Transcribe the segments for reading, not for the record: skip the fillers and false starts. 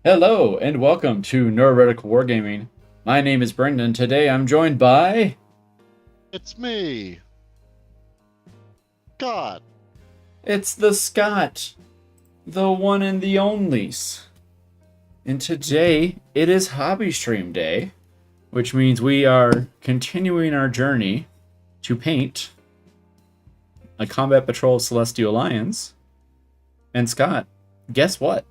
Hello and welcome to Neuro-Heretical Wargaming. My name is Brenden. Today I'm joined by... It's me. God. It's the Scott, the one and the onlys. And today it is Hobby Stream Day, which means we are continuing our journey to paint a Combat Patrol Celestial Alliance. And Scott, guess what?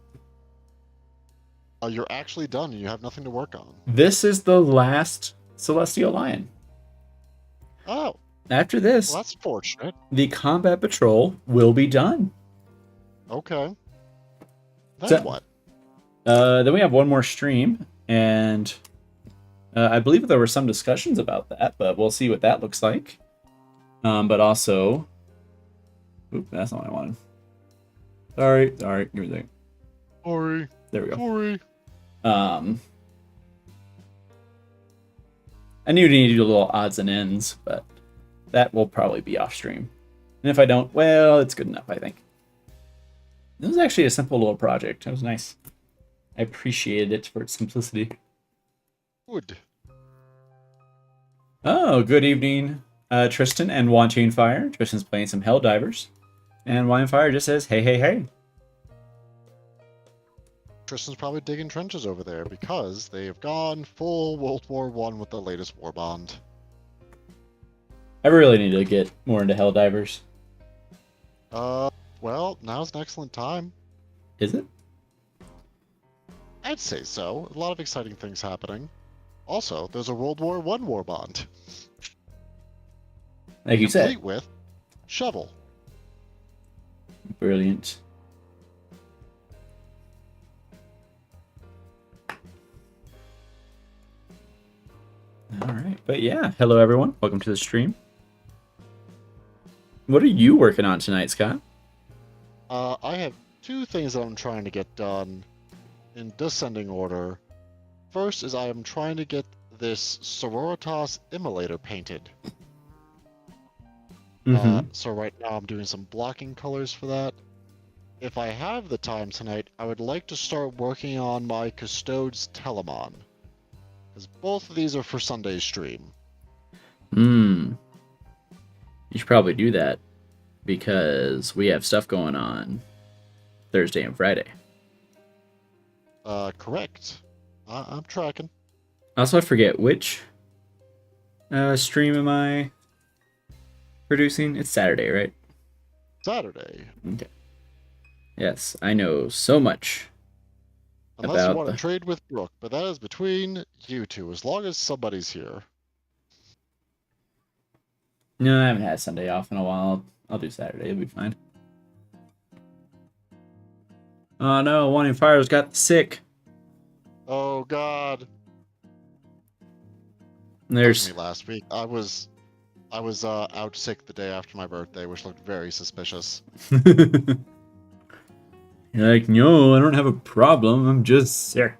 You're actually done and you have nothing to work on. This is the last Celestial Lion. Oh. After this, Well, that's fortunate. the Combat Patrol will be done. Okay. Then what? Then we have one more stream, and I believe there were some discussions about that, but we'll see what that looks like. But also... Oop, that's not what I wanted. Sorry, give me a second. Sorry. There we go. Sorry. I knew you needed to do a little odds and ends, but that will probably be off stream. And if I don't, well, it's good enough, I think. It was actually a simple little project. It was nice. I appreciated it for its simplicity. Good. Oh, good evening, Tristan and Wanting Fire. Tristan's playing some Helldivers. And Wanting Fire just says, hey, hey, hey. Tristan's probably digging trenches over there because they have gone full World War I with the latest war bond. I really need to get more into Helldivers. Well, now's an excellent time. Is it? I'd say so. A lot of exciting things happening. Also, there's a World War I war bond. Like you said. Complete with shovel. Brilliant. Alright, but yeah, hello everyone. Welcome to the stream. What are you working on tonight, Scott? I have two things that I'm trying to get done in descending order. First is I am trying to get this Sororitas Immolator painted. So right now I'm doing some blocking colors for that. If I have the time tonight, I would like to start working on my Custodes Telemon. Because both of these are for Sunday's stream. You should probably do that because we have stuff going on Thursday and Friday. Correct. I'm tracking. Also, I forget which stream am I producing? It's Saturday, right? Saturday. Okay. Yes, I know so much. Unless you want to trade with Brooke, but that is between you two, as long as somebody's here. No, I haven't had Sunday off in a while. I'll do Saturday. It'll be fine. Oh no, Wanting Fire's got the sick. Oh God. There's me last week. I was out sick the day after my birthday, which looked very suspicious. You're like, no, I don't have a problem. I'm just sick.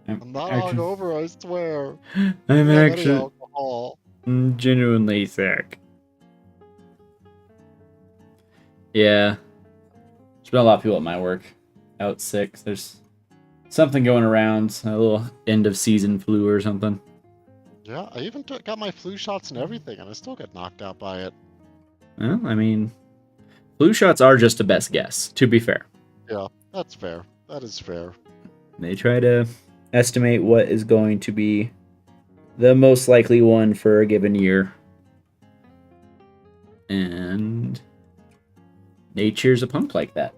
I'm not hungover, I swear. I'm actually alcohol. Genuinely sick. Yeah. There's been a lot of people at my work out sick. There's something going around, a little end of season flu or something. Yeah, I even got my flu shots and everything, and I still got knocked out by it. Well, I mean, flu shots are just a best guess, to be fair. Yeah, that's fair. That is fair. They try to estimate what is going to be the most likely one for a given year. And nature's a punk like that.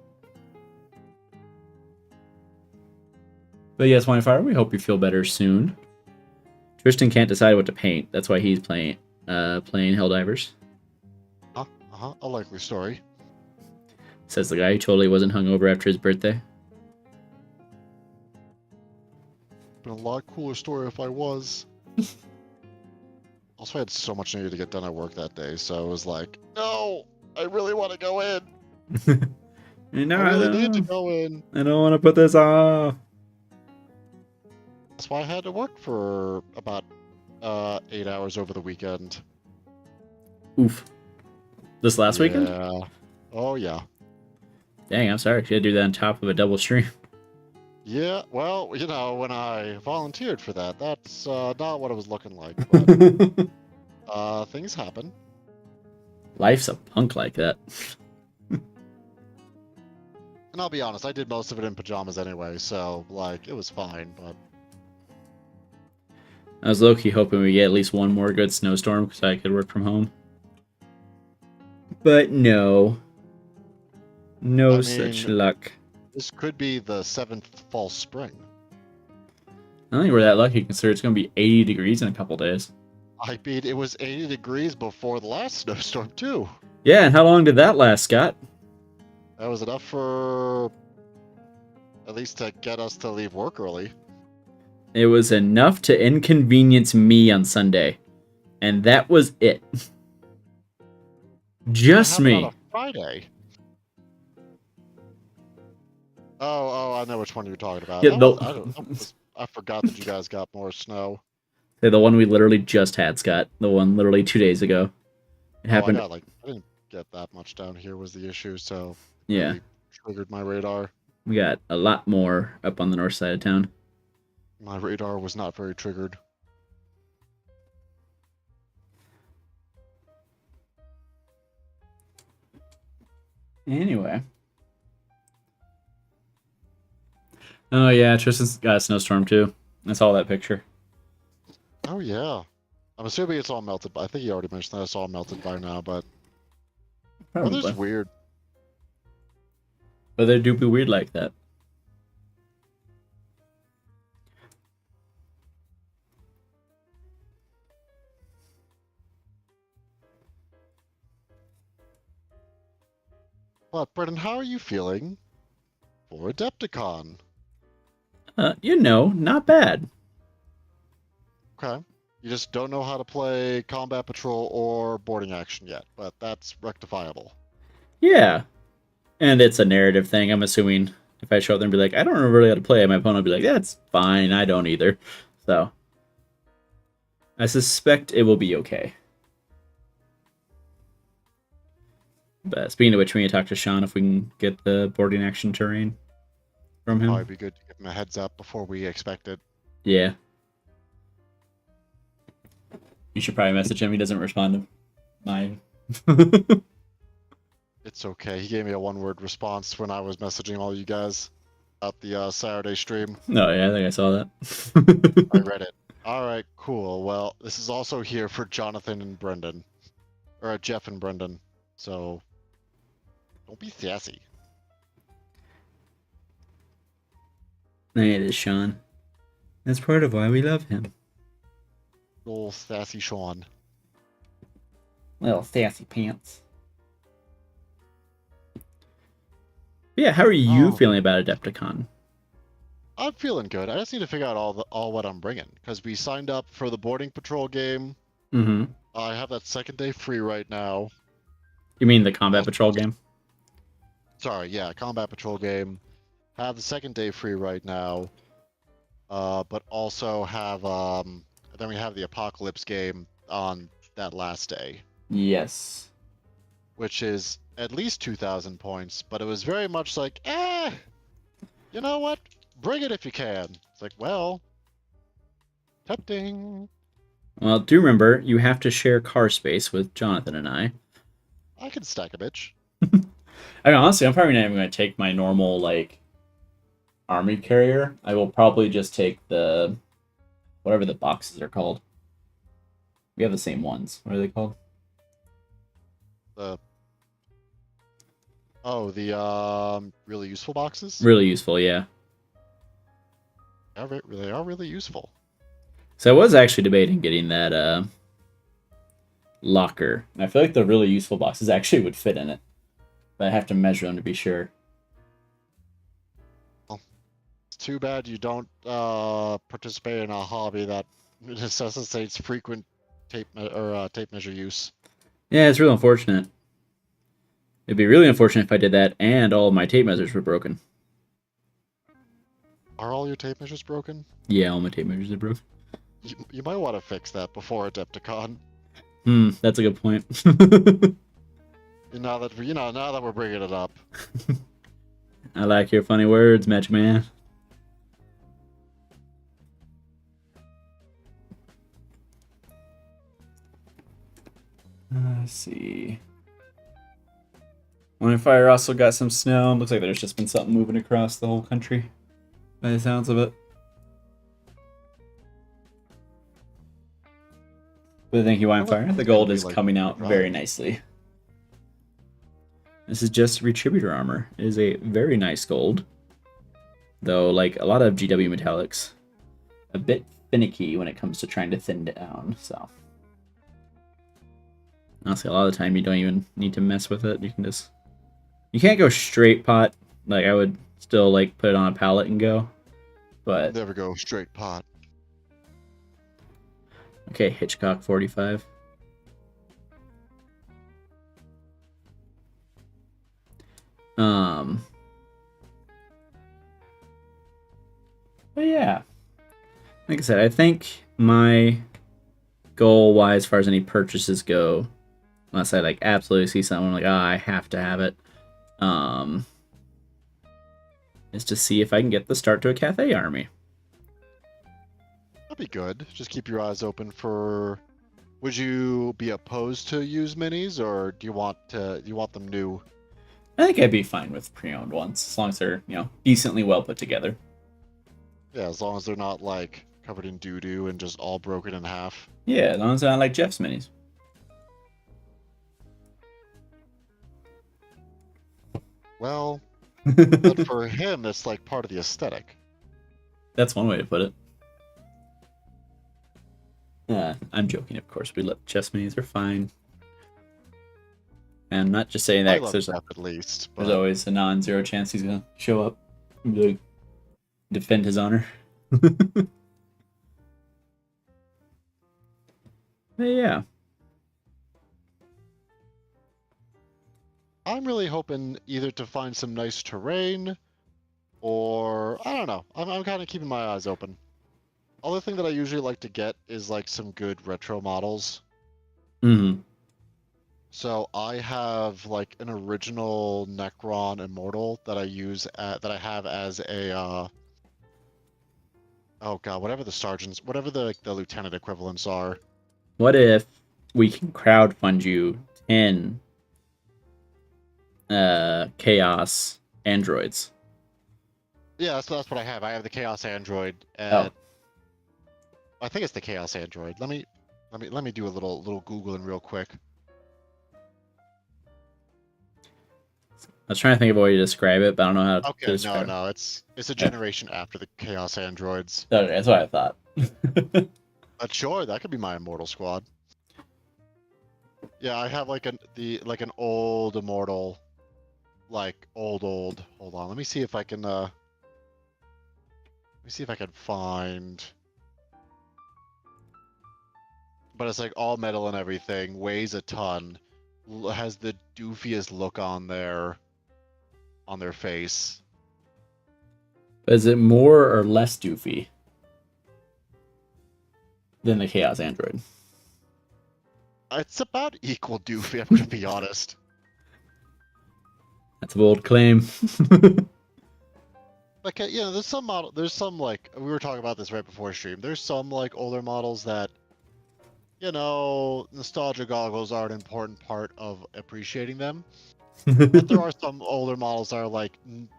But yes, Wine Fire, we hope you feel better soon. Tristan can't decide what to paint. That's why he's playing Helldivers. A likely story. Says the guy who totally wasn't hungover after his birthday. Been a lot cooler story if I was. Also, I had so much needed to get done at work that day, so I was like, no, I really want to go in. No, I really need to go in. I don't want to put this off. That's why I had to work for about 8 hours over the weekend. Oof. This last weekend? Oh, yeah. Dang, I'm sorry. You had to do that on top of a double stream. Yeah, well, you know, when I volunteered for that, that's not what it was looking like. But things happen. Life's a punk like that. And I'll be honest, I did most of it in pajamas anyway, so like it was fine. But I was low-key hoping we get at least one more good snowstorm because I could work from home. But no. No I such mean, luck. this could be the seventh false spring. I don't think we're that lucky considering it's going to be 80 degrees in a couple days. I mean, it was 80 degrees before the last snowstorm too. Yeah, and how long did that last, Scott? That was enough for at least to get us to leave work early. It was enough to inconvenience me on Sunday. And that was it. Just What happened me. on a Friday? Oh, I know which one you're talking about. Yeah, I forgot that you guys got more snow. the one we literally just had, Scott. The one literally 2 days ago. It happened. I didn't get that much down here was the issue, so Yeah. really triggered my radar. We got a lot more up on the north side of town. My radar was not very triggered. Anyway. Oh yeah, Tristan's got a snowstorm too. I saw that picture. Oh yeah. I'm assuming it's all melted, but I think you already mentioned that it's all melted by now, but Probably. weather's weird. But they do be weird like that. But Brenden, how are you feeling for Adepticon? Not bad. Okay. You just don't know how to play combat patrol or boarding action yet, but that's rectifiable. Yeah. And it's a narrative thing. I'm assuming if I show up there and be like, I don't remember really how to play, my opponent will be like, that's fine, I don't either. So I suspect it will be okay. But speaking of which, we need to talk to Sean if we can get the boarding action terrain from him. Probably be good to give him a heads up before we expect it. Yeah. You should probably message him. He doesn't respond to mine. It's okay. He gave me a one-word response when I was messaging all you guys about the Saturday stream. No, yeah, I think I saw that. I read it. All right, cool. Well, this is also here for Jonathan and Brenden. Or Jeff and Brenden. So, don't be sassy. It is Sean. That's part of why we love him. Little sassy Sean. Little sassy pants. But yeah, how are you feeling about Adepticon? I'm feeling good. I just need to figure out all what I'm bringing because we signed up for the boarding patrol game. Mm-hmm. I have that second day free right now. You mean the combat patrol game? Sorry, yeah, combat patrol game. Have the second day free right now. But also have then we have the apocalypse game on that last day. Yes. Which is at least 2,000 points, but it was very much like, you know what? Bring it if you can. It's like, well, tempting. Well, do remember, you have to share car space with Jonathan and I. I can stack a bitch. I mean, honestly, I'm probably not even going to take my normal, army carrier. I will probably just take the, whatever the boxes are called. We have the same ones. What are they called? The really useful boxes? Really useful, yeah. They are really useful. So I was actually debating getting that locker. And I feel like the really useful boxes actually would fit in it. But I have to measure them to be sure. Well, it's too bad you don't participate in a hobby that necessitates frequent tape measure use. Yeah, it's really unfortunate. It'd be really unfortunate if I did that and all of my tape measures were broken. Are all your tape measures broken? Yeah, all my tape measures are broken. You might want to fix that before Adepticon. That's a good point. Now that we're bringing it up. I like your funny words, Match Man. Let's see. Fire also got some snow. Looks like there's just been something moving across the whole country, by the sounds of it. But thank you, Fire. The gold is coming out very nicely. This is just Retributor armor. It is a very nice gold. Though, like a lot of GW metallics, a bit finicky when it comes to trying to thin it down, so. Honestly, a lot of the time you don't even need to mess with it. You can just... You can't go straight pot. Like, I would still, like, put it on a pallet and go. But... Never go straight pot. Okay, Hitchcock 45. But yeah. Like I said, I think my goal-wise, as far as any purchases go, unless I, like, absolutely see something, I'm like, oh, I have to have it, is to see if I can get the start to a Cathay army. That'd be good. Just keep your eyes open for... Would you be opposed to used minis, or do you want them new? I think I'd be fine with pre-owned ones, as long as they're, decently well put together. Yeah, as long as they're not, like, covered in doo-doo and just all broken in half. Yeah, as long as they're not like Jeff's minis. Well, but for him, it's like part of the aesthetic. That's one way to put it. I'm joking, of course. We let chess minis are fine. And I'm not just saying that because at least, but... there's always a non-zero chance he's gonna show up and be like, defend his honor. But yeah. I'm really hoping either to find some nice terrain, or I don't know. I'm kind of keeping my eyes open. Other thing that I usually like to get is like some good retro models. Mm-hmm. So I have like an original Necron Immortal that I have as a oh god, whatever the lieutenant equivalents are. What if we can crowdfund you 10 Chaos androids? Yeah, that's what I have. I have the Chaos android. And I think it's the Chaos android. Let me do a little Googling real quick. I was trying to think of a way to describe it, but I don't know how to describe it. No, it's a generation after the Chaos androids. Okay, that's what I thought. But sure, that could be my Immortal squad. Yeah, I have like an old Immortal, like old. Hold on, let me see if I can find. But it's like all metal and everything, weighs a ton, has the doofiest look on their face. Is it more or less doofy than the Chaos android? It's about equal doofy, I'm gonna be honest. That's a bold claim. Like, there's some like, we were talking about this right before stream. There's some like older models that, nostalgia goggles are an important part of appreciating them. But there are some older models that are like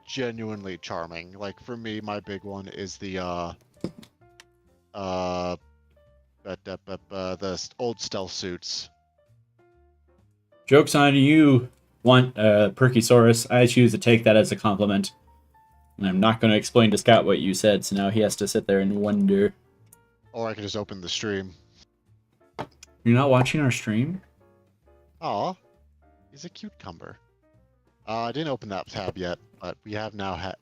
genuinely charming. Like for me, my big one is the old stealth suits. Joke's on you, Perkysaurus. I choose to take that as a compliment. And I'm not going to explain to Scott what you said, so now he has to sit there and wonder. Or I can just open the stream. You're not watching our stream? Aw, he's a cucumber. I didn't open that tab yet, but we have now.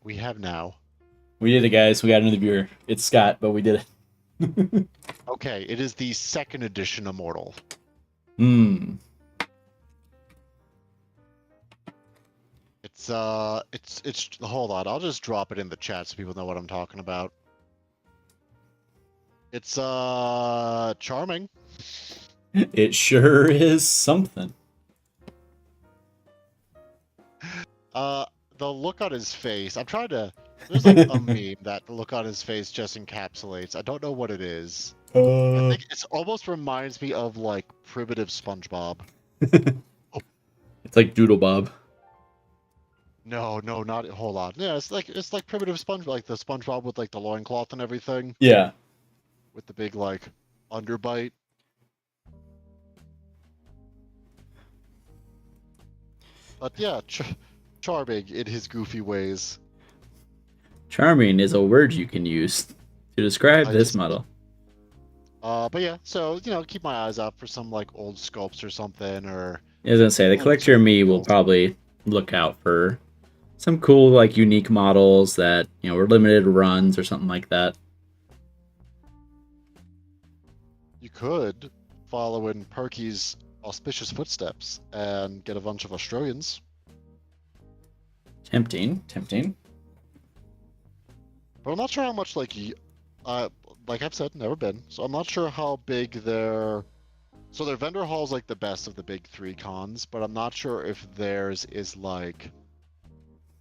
We did it, guys. We got another viewer. It's Scott, but we did it. Okay, it is the 2nd edition Immortal. It's hold on, I'll just drop it in the chat so people know what I'm talking about. It's charming. It sure is something. The look on his face, I'm trying to... There's like a meme that the look on his face just encapsulates. I don't know what it is. I think it almost reminds me of like primitive SpongeBob. It's like Doodle Bob. No, no, not hold on. Yeah, it's like primitive Sponge, like the SpongeBob with like the loincloth and everything, Yeah. with the big like underbite. But yeah, charming in his goofy ways. Charming is a word you can use to describe I this just model. but yeah, so keep my eyes out for some like old sculpts or something, or I was gonna say the just collector and me will deals. probably look out for some cool like unique models that were limited runs or something like that. You could follow in Perky's auspicious footsteps and get a bunch of Australians. Tempting, tempting. But I'm not sure how much like I've said, never been. So I'm not sure how big their vendor hall is like the best of the big three cons, but I'm not sure if theirs is like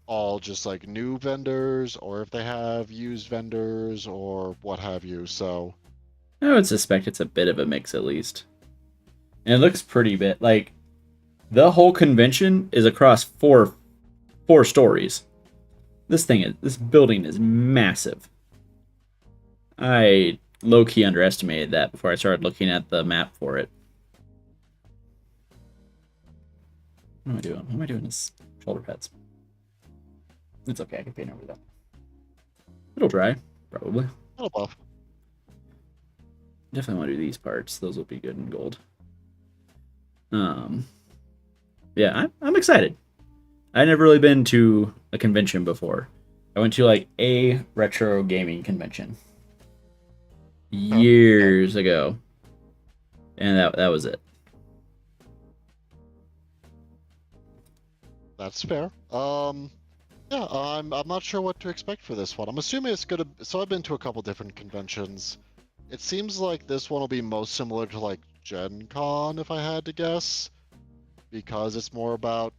all just like new vendors or if they have used vendors or what have you. So I would suspect it's a bit of a mix at least. And it looks pretty bit like the whole convention is across four stories. This building is massive. I low key underestimated that before I started looking at the map for it. What am I doing? What am I doing? This shoulder pads. It's okay. I can paint over that. It'll dry, probably. little buff. Definitely want to do these parts. Those will be good in gold. Yeah, I'm excited. I've never really been to a convention before. I went to like a retro gaming convention years ago, and that was it. That's fair. Yeah, I'm not sure what to expect for this one. I'm assuming it's gonna. So I've been to a couple different conventions. It seems like this one will be most similar to like Gen Con, if I had to guess, because it's more about.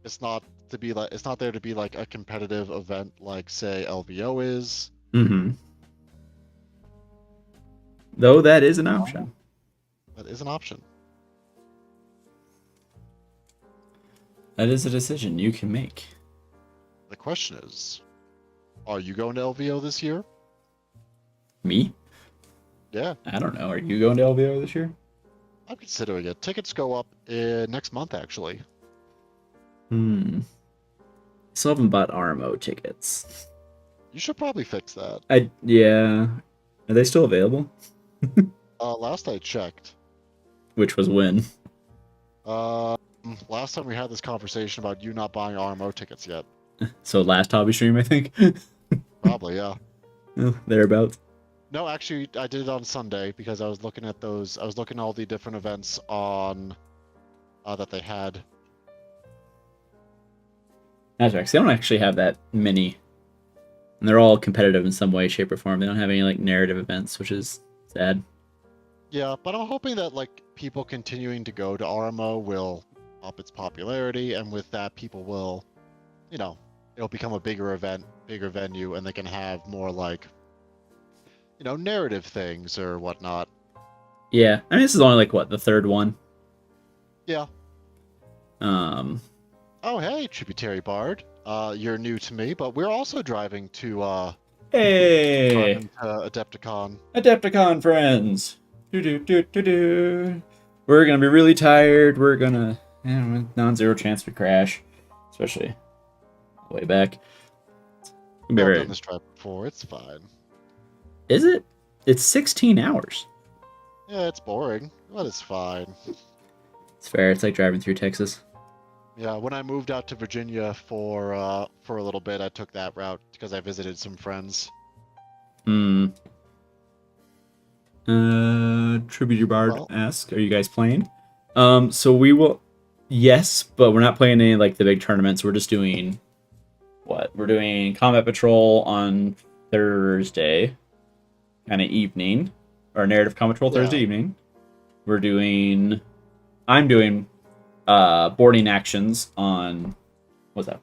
It's not there to be like a competitive event like say LVO is. Mm-hmm. Though that is an option. That is an option. That is a decision you can make. The question is, are you going to LVO this year? Me? Yeah. I don't know. Are you going to LVO this year? I'm considering it. Tickets go up next month, actually. Still haven't bought RMO tickets. You should probably fix that. Yeah. Are they still available? Last I checked. Which was when? Last time we had this conversation about you not buying RMO tickets yet. So last hobby stream, I think. Probably, yeah. Thereabouts. No, actually, I did it on Sunday because I was looking at those. I was looking at all the different events on that they had. That's right. 'Cause they don't actually have that many, and they're all competitive in some way, shape, or form. They don't have any like narrative events, which is sad. Yeah, but I'm hoping that like people continuing to go to RMO will up its popularity, and with that, people will, it'll become a bigger event, bigger venue, and they can have more like, narrative things or whatnot. Yeah, I mean this is only like what the third one. Yeah. Oh hey, Tributary Bard. You're new to me, but we're also driving to Hey, Adepticon. Adepticon friends. We're gonna be really tired. We're gonna non-zero chance to crash, especially way back. I've done this drive before. It's fine. Is it? It's 16 hours. Yeah, it's boring, but it's fine. It's fair. It's like driving through Texas. Yeah, when I moved out to Virginia for a little bit, I took that route because I visited some friends. Tributary Bard asks, "Are you guys playing?" So we will. Yes, but we're not playing any like the big tournaments. We're just doing what? We're doing Combat Patrol on Thursday, kind of evening, or Narrative Combat Patrol Thursday evening. I'm doing boarding actions on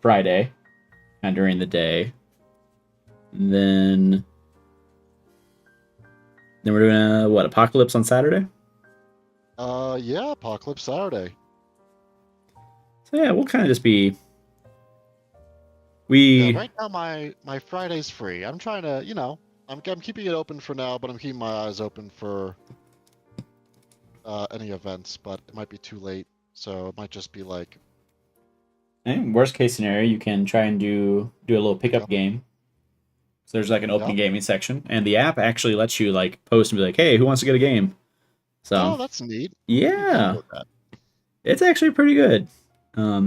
Friday, kind of during the day. And then we're doing Apocalypse on Saturday? Yeah, Apocalypse Saturday. So yeah, we'll kind of just be Yeah, we. right now my Friday's free. I'm trying to, I'm keeping it open for now, but I'm keeping my eyes open for any events. But it might be too late, so it might just be like, Worst case scenario, you can try and do a little pick pickup up. game. So there's like an Yeah. open gaming section, and the app actually lets you like post and be like, "Hey, who wants to get a game?" So Oh, that's neat. Maybe yeah, download that. it's actually pretty good.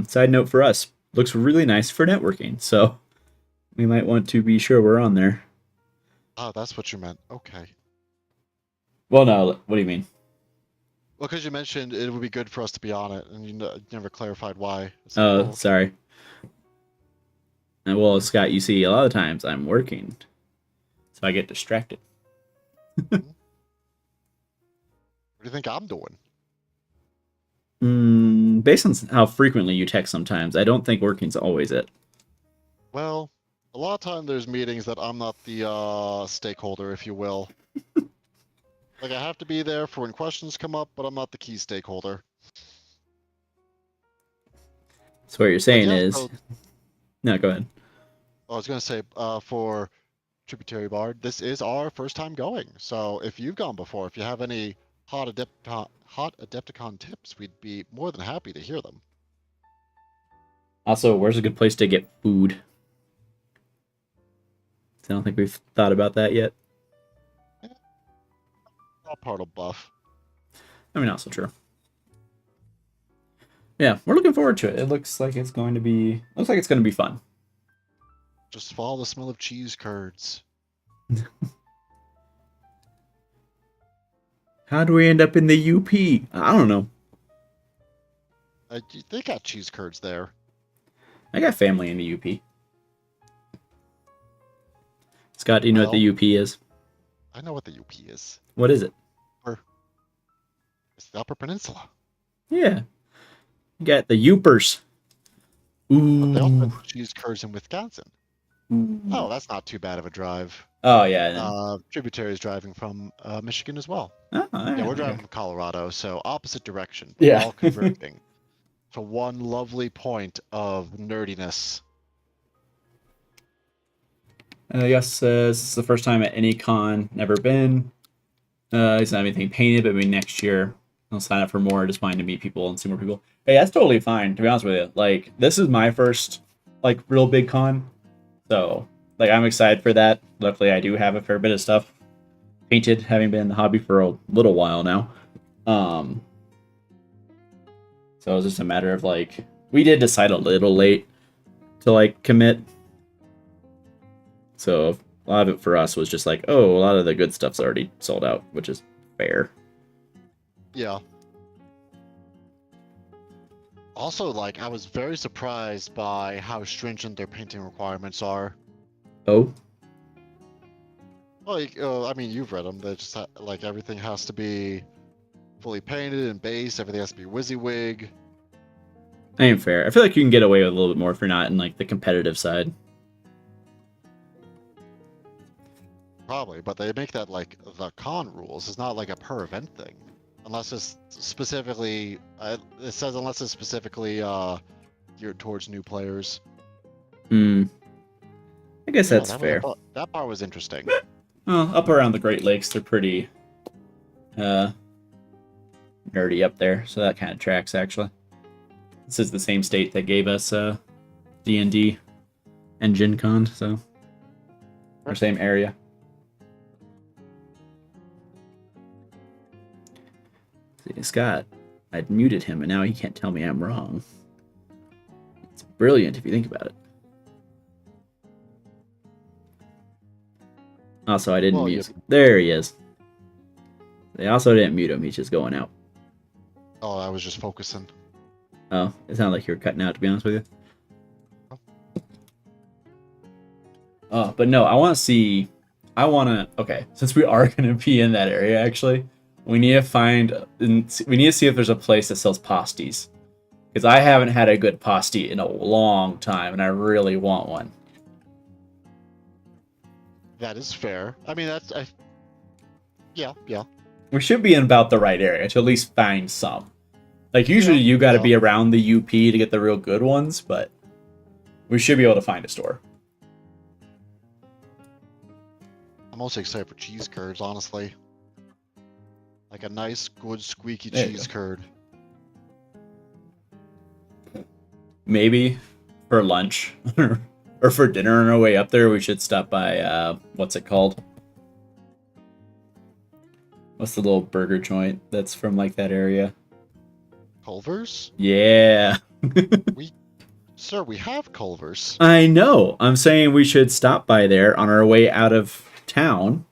Side note for us, looks really nice for networking, so we might want to be sure we're on there. Oh, that's what you meant. Okay. Well, no, what do you mean? Well, because you mentioned it would be good for us to be on it, and never clarified why. It's like, Oh, oh, okay. sorry. Well, Scott, you see, a lot of times I'm working, so I get distracted. What do you think I'm doing? Based on how frequently you text sometimes, I don't think working's always it. Well, a lot of time there's meetings that I'm not the stakeholder, if you will. Like I have to be there for when questions come up, but I'm not the key stakeholder. So what you're But saying yeah, is, so no, go ahead. I was gonna say, for Tributary Bard, this is our first time going. So if you've gone before, if you have any hot Adepticon tips, we'd be more than happy to hear them. Also, where's a good place to get food? I don't think we've thought about that yet. Eh, all part of buff. I mean, also true. Yeah, we're looking forward to it. It looks like it's going to be fun. Just follow the smell of cheese curds. How do we end up in the UP? I don't know. They got cheese curds there. I got family in the UP. Scott, do you know what the Well, UP is? I know what the UP is. What is it? Or it's the Upper Peninsula. Yeah, you got the Upers. But they also Ooh. have cheese curds in Wisconsin. Ooh. Oh, that's not too bad of a drive. Oh yeah. Then. Tributary is driving from Michigan as well. Oh, all Yeah, right, we're driving okay. from Colorado, so opposite direction, but we're Yeah. all converging to one lovely point of nerdiness. Yes, this is the first time at any con. Never been. He's not anything painted, but maybe next year I'll sign up for more. Just wanting to meet people and see more people. Hey, that's totally fine. To be honest with you, like this is my first like real big con, so like I'm excited for that. Luckily, I do have a fair bit of stuff painted, having been in the hobby for a little while now. Um, so it was just a matter of like we did decide a little late to like commit. So a lot of it for us was just like, oh, a lot of the good stuff's already sold out, which is fair. Yeah. Also, like, I was very surprised by how stringent their painting requirements are. Oh, Like, I mean, you've read them. They just like everything has to be fully painted and base. Everything has to be WYSIWYG. I am fair. I feel like you can get away with a little bit more if you're not in like the competitive side. Probably, but they make that like the con rules. It's not like a per event thing, unless it's specifically. It says unless it's specifically geared towards new players. Hmm. I guess Yeah, that's fair. that part was interesting. Well, up around the Great Lakes, they're pretty uh nerdy up there, so that kind of tracks actually. This is the same state that gave us D&D and Gen Con, so our same area. See, Scott, I'd muted him, and now he can't tell me I'm wrong. It's brilliant if you think about it. Also, I didn't Well, mute. There he is. They also didn't mute him. He's just going out. oh, I was just focusing. Oh, it sounded like you were cutting out, to be honest with you. Oh, but no, I want to see. Okay, since we are going to be in that area, actually, we need to see if there's a place that sells pasties. Because I haven't had a good pasty in a long time, and I really want one. That is fair. I mean, yeah. We should be in about the right area to at least find some. Like, usually you got to yeah. be around the UP to get the real good ones, but we should be able to find a store. I'm also excited for cheese curds, honestly. Like a nice, good, squeaky There you cheese go. curd. Maybe for lunch or for dinner on our way up there, we should stop by, what's it called? What's the little burger joint that's from, like, that area? Culver's? Yeah. Sir, we have Culver's. I know. I'm saying we should stop by there on our way out of town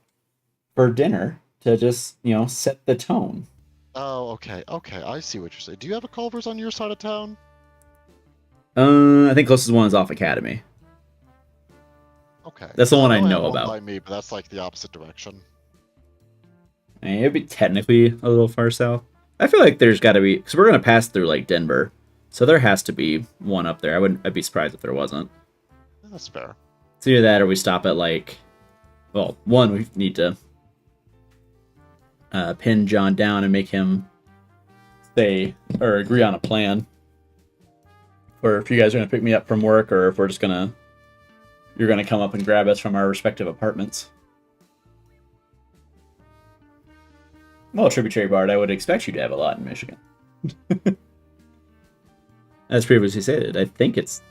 for dinner to just, set the tone. Oh, okay, okay, I see what you're saying. Do you have a Culver's on your side of town? I think closest one is off Academy. Okay. That's the one I have know one about. by me, but that's like the opposite direction. I mean, it'd be technically a little far south. I feel like there's got to be, because we're gonna pass through like Denver, so there has to be one up there. I'd be surprised if there wasn't. That's fair. It's either that or we stop at like, well, one we need to pin John down and make him say or agree on a plan, or if you guys are gonna pick me up from work, or if you're gonna come up and grab us from our respective apartments. Well, Tributary Bard, I would expect you to have a lot in Michigan. As previously stated, I think it's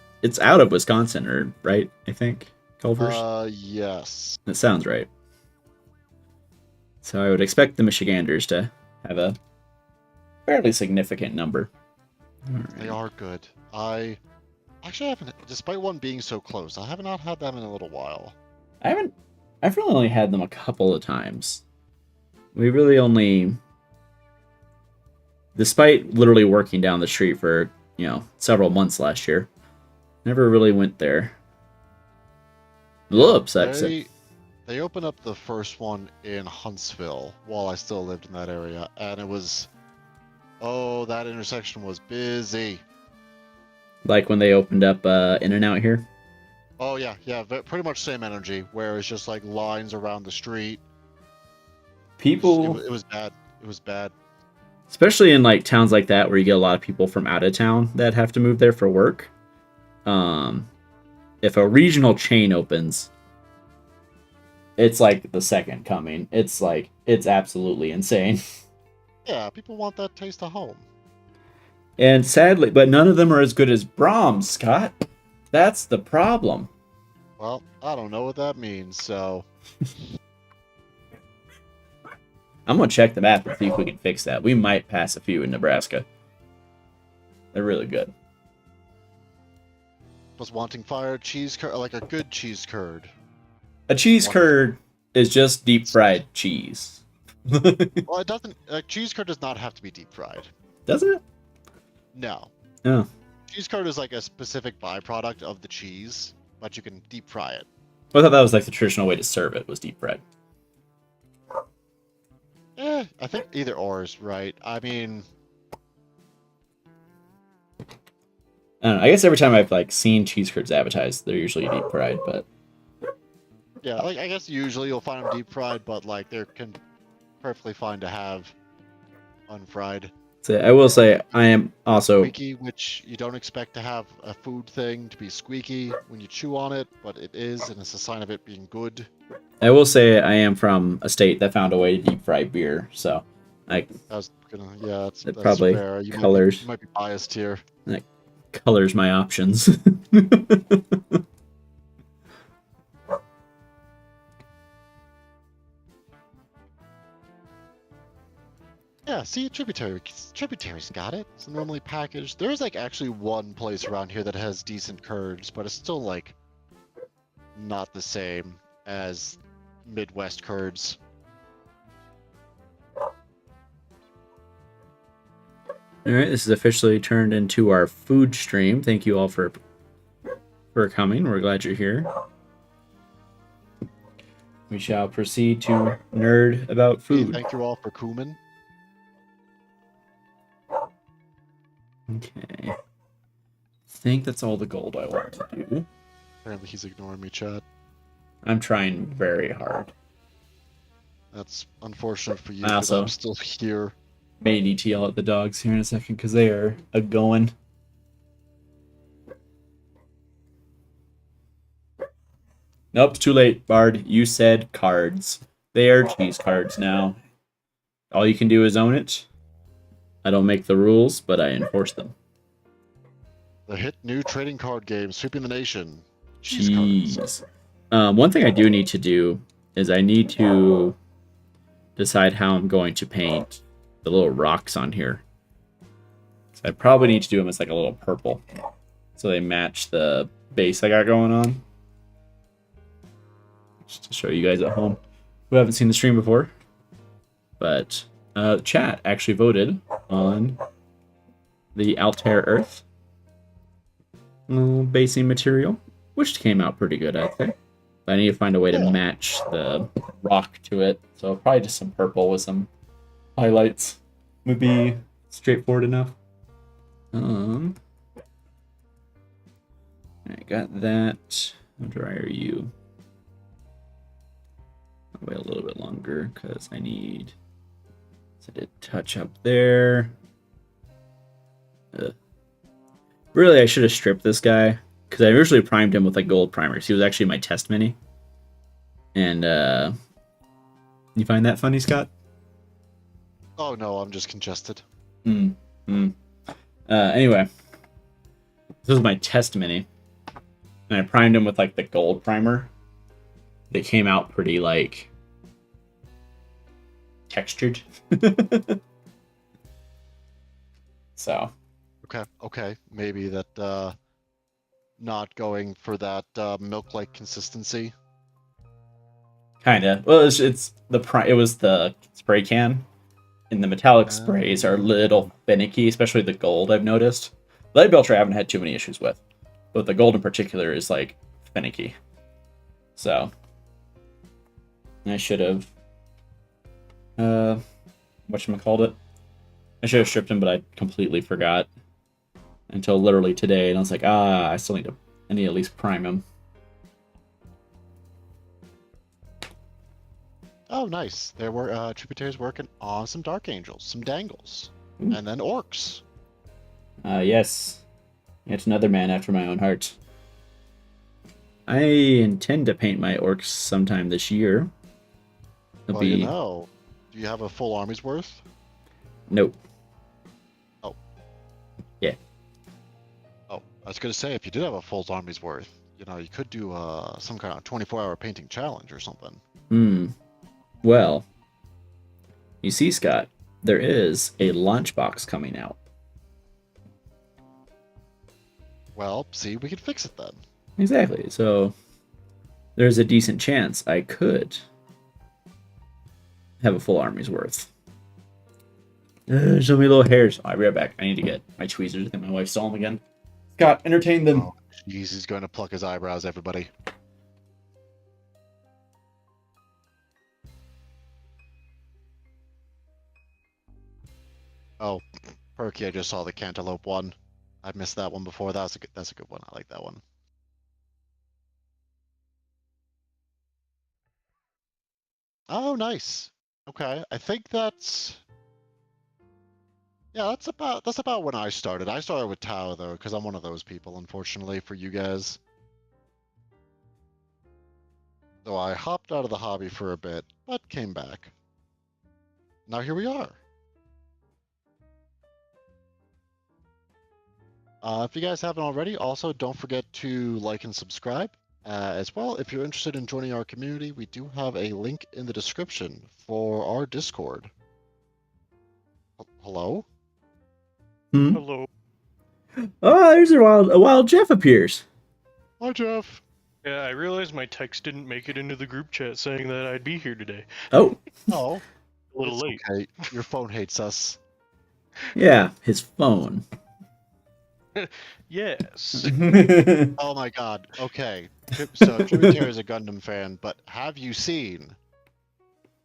out of Wisconsin, or right? I think Culver's. Yes. That sounds right. So I would expect the Michiganders to have a fairly significant number. They are good. I actually haven't, despite one being so close, I have not had them in a little while. I've really only had them a couple of times. We really only, despite literally working down the street for, several months last year, never really went there. A little upset. They opened up the first one in Huntsville while I still lived in that area, and it was, that intersection was busy. Like when they opened up In-N-Out here? Oh, yeah, pretty much same energy, where it's just like lines around the street. People... It was bad. It was bad. Especially in like towns like that where you get a lot of people from out of town that have to move there for work. If a regional chain opens, it's like the second coming. It's absolutely insane. Yeah, people want that taste of home. And sadly, but none of them are as good as Brahms, Scott. That's the problem. Well, I don't know what that means, so... I'm going to check the map and see if we can fix that. We might pass a few in Nebraska. They're really good. Was wanting fire cheese curd, like a good cheese curd. A cheese curd is just deep fried cheese. Well, it doesn't. Cheese curd does not have to be deep fried. Doesn't it? No. Oh. Cheese curd is like a specific byproduct of the cheese, but you can deep fry it. I thought that was like the traditional way to serve it, was deep fried. I think either or is right. I mean, I don't know. I guess every time I've like seen cheese curds advertised, they're usually deep fried, but yeah, like I guess usually you'll find them deep fried, but like they're perfectly fine to have unfried. so I will say I am also Squeaky, which you don't expect to have a food thing to be squeaky when you chew on it, but it is, and it's a sign of it being good. I will say I am from a state that found a way to deep fry beer, so I was gonna, yeah, that's probably fair. colors. You might be biased here. That colors my options. Yeah, see, Tributary's got it. It's normally packaged. There's like actually one place around here that has decent curds, but it's still like not the same as Midwest curds. All right, this is officially turned into our food stream. Thank you all for coming. We're glad you're here. We shall proceed to nerd about food. Thank you all for cumin. Okay. I think that's all the gold I want to do. Apparently he's ignoring me, Chad. I'm trying very hard. That's unfortunate for you because I'm still here. May need to yell at the dogs here in a second because they are a-going. Nope, it's too late, Bard. You said cards. They are cheese cards now. All you can do is own it. I don't make the rules, but I enforce them. The hit new trading card game sweeping the nation. Cheese Jeez. cards. One thing I do need to do is I need to decide how I'm going to paint the little rocks on here. So I probably need to do them as like a little purple, so they match the base I got going on. Just to show you guys at home who haven't seen the stream before. But chat actually voted on the Altair Earth basing material, which came out pretty good, I think. I need to find a way to match the rock to it, so probably just some purple with some highlights would be straightforward enough. I got that. How dry are you? I'll wait a little bit longer because I need to touch up there. Really, I should have stripped this guy because I originally primed him with like gold primers. He was actually my test mini. And you find that funny, Scott? Oh no, I'm just congested. Anyway, this was my test mini, and I primed him with like the gold primer. They came out pretty like textured. So. Okay. Maybe that not going for that milk-like consistency. Kinda. Well, it was the spray can, and the metallic sprays are a little finicky, especially the gold. I've noticed. Light Belcher I haven't had too many issues with, but the gold in particular is like finicky. So I should have whatchamacallit? I should have stripped him, but I completely forgot until literally today, and I was like, I need to at least prime him. Oh, nice. There were tributaries working on some Dark Angels, some Dangles, and then Orcs. Yes. It's another man after my own heart. I intend to paint my orcs sometime this year. Well, you know, do you have a full army's worth? Nope. Oh. Yeah. Oh, I was going to say, if you did have a full army's worth, you know, you could do some kind of 24-hour painting challenge or something. Well, you see, Scott, there is a launch box coming out. Well, see, we could fix it then. Exactly. So there's a decent chance I could have a full army's worth. Show me little hairs. I'll be right back. I need to get my tweezers. I think my wife stole them again. Scott, entertain them. Oh, jeez, he's going to pluck his eyebrows, everybody. Oh, Perky, I just saw the cantaloupe one. I missed that one before. That's a good one. I like that one. Oh, nice. Okay, I think that's that's about when I started. I started with Tau though, because I'm one of those people, unfortunately for you guys. So I hopped out of the hobby for a bit, but came back. Now here we are. If you guys haven't already, also don't forget to like and subscribe. As well, if you're interested in joining our community, we do have a link in the description for our Discord. Hello? Hello. Oh, there's a wild Jeff appears. Hi, Jeff. Yeah, I realized my text didn't make it into the group chat saying that I'd be here today. Oh. Oh. A little late. Okay, your phone hates us. Yeah, his phone. Yes. Oh my god. Okay. So Tributary is a Gundam fan, but have you seen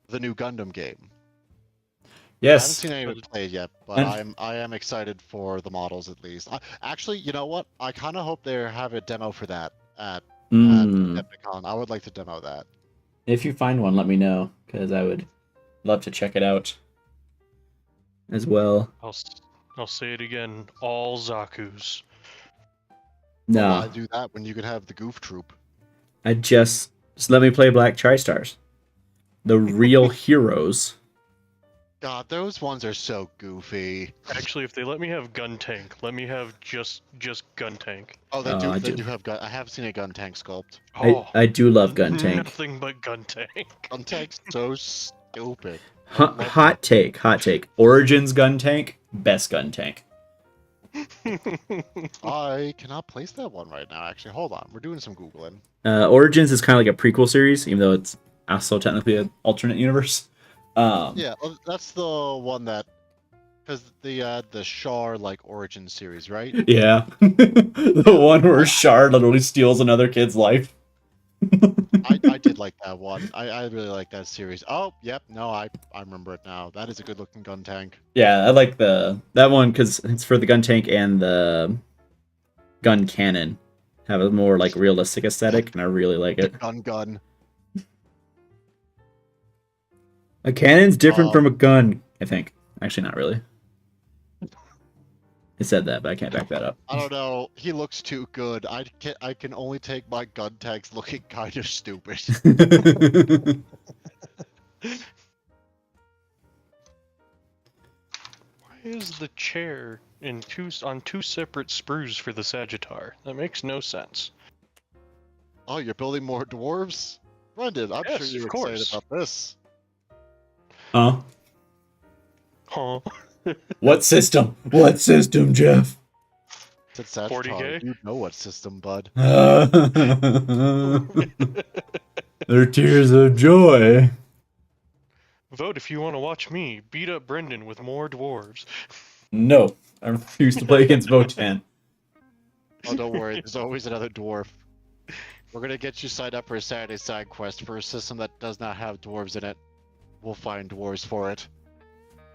the new Gundam game? Yes. I haven't seen any of it played yet, but I am excited for the models at least. Actually, you know what? I kind of hope they have a demo for that at Adepticon. I would like to demo that. If you find one, let me know, because I would love to check it out. as well. I'll say it again. All Zaku's. No, Why do that when you could have the Goof Troop? I just let me play Black Tri-Stars. The real heroes. God, those ones are so goofy. Actually, if they let me have gun tank, let me have just gun tank. Oh, they Oh, do. I They do. do have gun. I have seen a gun tank sculpt. I do love Gun Tank. Nothing but gun tank. Gun tank's so stupid. Hot take. Origins Gun Tank, best Gun Tank. I cannot place that one right now. Actually, hold on. We're doing some googling. Origins is kind of like a prequel series, even though it's also technically an alternate universe. Yeah, that's the one that, because the Char like origin series, right? Yeah. The one where Shard literally steals another kid's life. I did like that one. I really like that series. Oh, yep. No, I remember it now. That is a good looking gun tank. Yeah, I like that one because it's for the gun tank and the gun cannon have a more like realistic aesthetic, and I really like it. Gun. A cannon's different from a gun, I think. Actually, not really. I said that, but I can't back that up. I don't know. He looks too good. I can only take my gun tanks looking kind of stupid. Why is the chair on two separate sprues for the Sagittar? That makes no sense. Oh, you're building more dwarves? Brenden, I'm Yes, sure you're of excited course. about this. Huh? Huh? What system? What system, Jeff? It's at 40K? You know what system, bud. They're tears of joy. Vote if you want to watch me beat up Brenden with more dwarves. No, I refuse to play against Votan. Oh, don't worry. There's always another dwarf. We're gonna get you signed up for a Saturday side quest for a system that does not have dwarves in it. We'll find dwarves for it.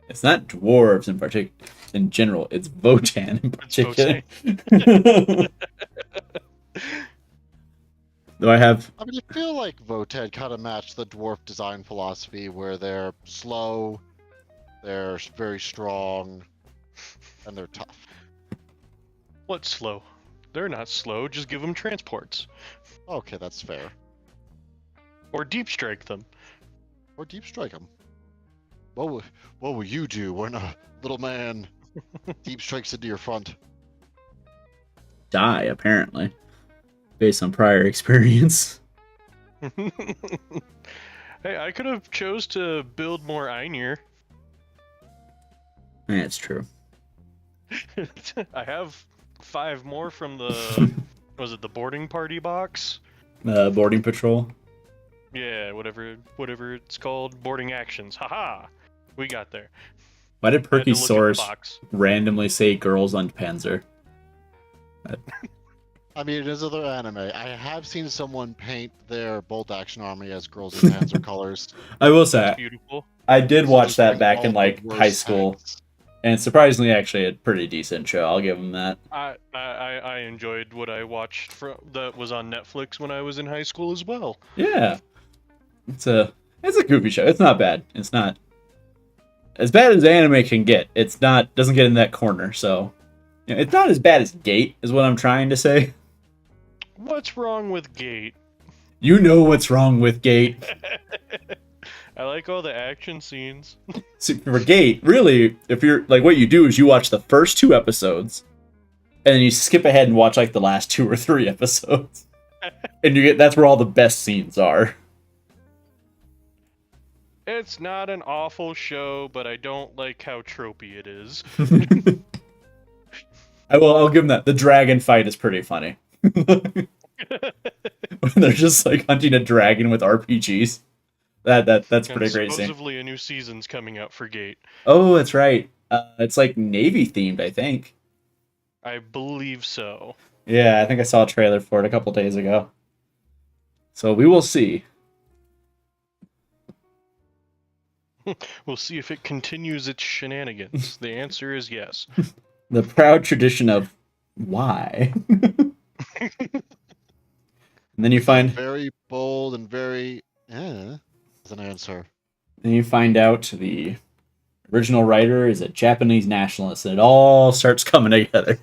It's not dwarves in particular. In general, it's Votan in particular. Do I have? I mean, I feel like Voted kind of matched the dwarf design philosophy where they're slow, they're very strong, and they're tough. What's slow? They're not slow, just give them transports. Okay, that's fair. Or deep strike them. Or deep strike them. What will you do when a little man deep strikes into your front? Die, apparently, based on prior experience. Hey, I could have chose to build more Einir. That's true. I have 5 more from the was it the boarding party box? Boarding patrol. Yeah, whatever it's called, boarding actions. Haha, we got there. Why did I had to Perky look at the Source box. randomly say girls on Panzer? I mean, it is other anime. I have seen someone paint their bolt action army as girls in Panzer colors. I will say, Beautiful. I did watch Those that back all in the like worst high school, tanks. and surprisingly, actually, a pretty decent show. I'll give them that. I enjoyed what I watched that was on Netflix when I was in high school as well. Yeah, it's a goofy show. It's not bad. It's not as bad as anime can get. It's not doesn't get in that corner. So, you know, it's not as bad as Gate, is what I'm trying to say. What's wrong with Gate? You know what's wrong with Gate. I like all the action scenes. See, for Gate, really, if you're like, what you do is you watch the first 2 episodes, and then you skip ahead and watch like the last 2 or 3 episodes, and that's where all the best scenes are. It's not an awful show, but I don't like how tropey it is. I'll give them that. The dragon fight is pretty funny. When they're just like hunting a dragon with RPGs. That's pretty great scene. Supposedly a new season's coming out for Gate. Oh, that's right. It's like Navy themed, I think. I believe so. Yeah, I think I saw a trailer for it a couple days ago. So we will see. We'll see if it continues its shenanigans. The answer is yes. The proud tradition of why. And then you find Very bold and very as an answer. then you find out the Original writer is a Japanese nationalist, and it all starts coming together.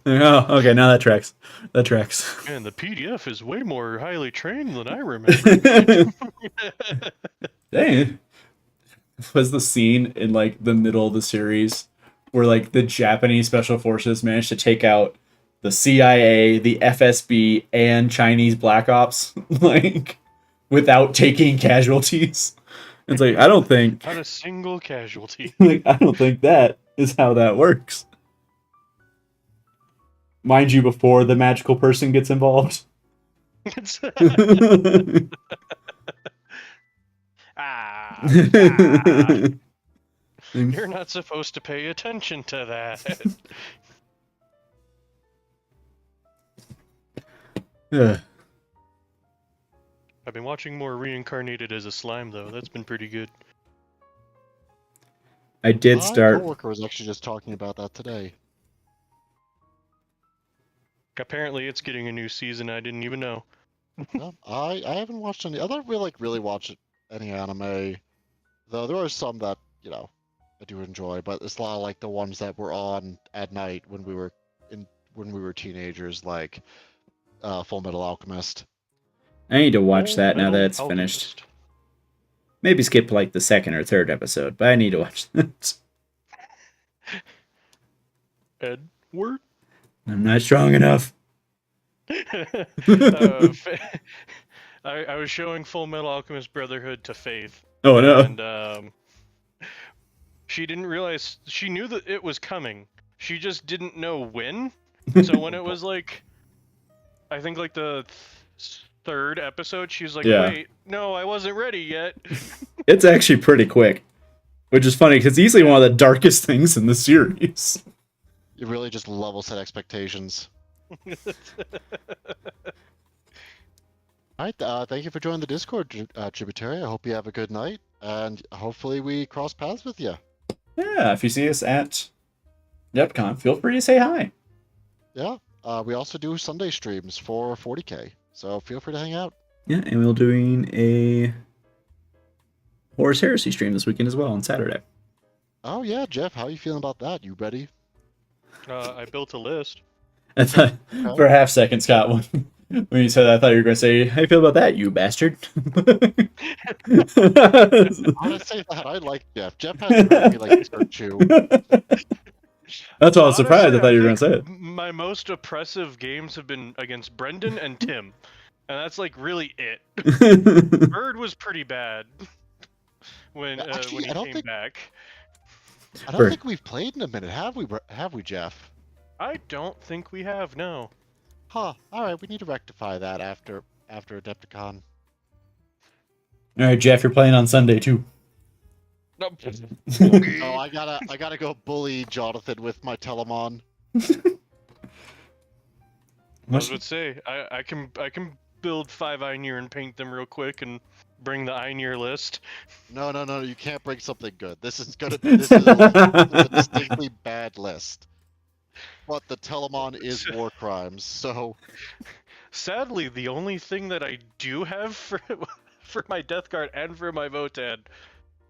Oh, okay, now that tracks. That tracks. Man, the PDF is way more highly trained than I remember. Dang. Was the scene in like the middle of the series where like the Japanese special forces managed to take out the CIA, the FSB, and Chinese Black Ops like without taking casualties? It's like I don't think Not a single casualty. like I don't think that is how that works. Mind you, before the magical person gets involved. Ah, Yeah. you're not supposed to pay attention to that. I've been watching more Reincarnated as a Slime, though. That's been pretty good. I did My start. coworker was actually just talking about that today. Apparently, it's getting a new season. I didn't even know. No, I haven't watched any. I don't really watch any anime, though there are some that I do enjoy. But it's a lot of like the ones that were on at night when we were teenagers, like Full Metal Alchemist. I need to watch that now that Metal it's finished. Alchemist. Maybe skip like the second or third episode, but I need to watch that. Edward? I'm not strong enough. I was showing Full Metal Alchemist Brotherhood to Faith, Oh no. and she didn't realize. She knew that it was coming. She just didn't know when. So when it was like, I think like the third episode, she was like, Yeah. "Wait, no, I wasn't ready yet." It's actually pretty quick, which is funny because it's easily one of the darkest things in the series. You really just level set expectations. Alright, thank you for joining the Discord, Tributary. I hope you have a good night, and hopefully we cross paths with you. Yeah, if you see us at Adepticon, feel free to say hi. Yeah, we also do Sunday streams for 40k, so feel free to hang out. Yeah, and we're doing a Horus Heresy stream this weekend as well on Saturday. Oh yeah, Jeff, how are you feeling about that? You ready? I built a list. I thought, for a half second, Scott, when you said that, I thought you were going to say, "How you feel about that, you bastard?" I want to say that I like Jeff. Jeff hasn't heard me like search you. That's why I was surprised. Honestly, I thought you were going think to say it. My most oppressive games have been against Brenden and Tim, and that's like really it. Bird was pretty bad when Actually, when I don't he came think- back. I don't think we've played in a minute, have we? Have we, Jeff? I don't think we have, no. Huh. All right, we need to rectify that after Adepticon. All right, Jeff, you're playing on Sunday too. Nope. Oh, I gotta go bully Jonathan with my Telemon. I was about to say, I can build 5 Einir and paint them real quick and bring the Einir list. No, you can't bring something good. This is a distinctly bad list. But the Telemon is war crimes, so... Sadly, the only thing that I do have for my Death Guard and for my Votan,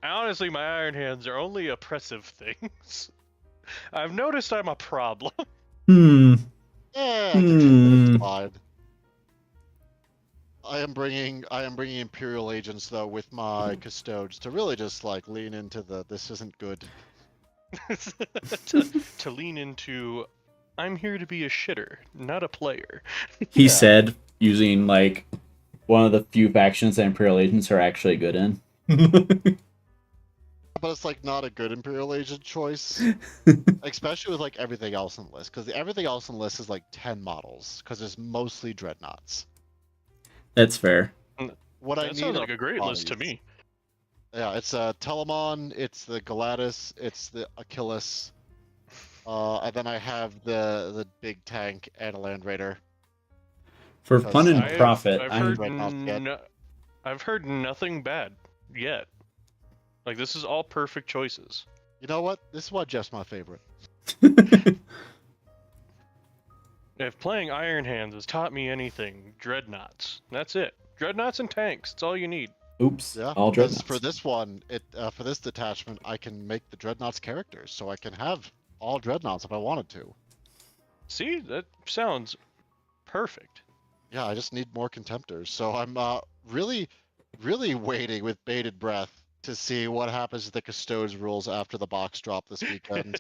honestly, my Iron Hands are only oppressive things. I've noticed I'm a problem. Hmm. Yeah, it's fine. I am bringing Imperial agents though with my custodes to really just like lean into the this isn't good. to lean into, I'm here to be a shitter, not a player. He Yeah. said, using like one of the few factions that Imperial agents are actually good in. But it's like not a good Imperial agent choice, especially with like everything else on the list, because everything else on the list is like 10 models, because it's mostly dreadnoughts. That's fair. What I That need sounds are like a great list to bodies. me. Yeah, it's Telemon, it's the Galatis, it's the Achilles, and then I have the big tank and a Land Raider. For fun and I've- profit, I've I'm heard right now yet. I've heard nothing bad yet. Like, this is all perfect choices. You know what? This is why Jeff's my favorite. If playing Iron Hands has taught me anything, dreadnoughts. That's it. Dreadnoughts and tanks. That's all you need. Oops. Yeah, All because dreadnoughts. for this one, for this detachment, I can make the dreadnoughts characters, so I can have all dreadnoughts if I wanted to. See, that sounds perfect. Yeah, I just need more contemptors. So I'm really, really waiting with bated breath to see what happens to the Custodes rules after the box drop this weekend.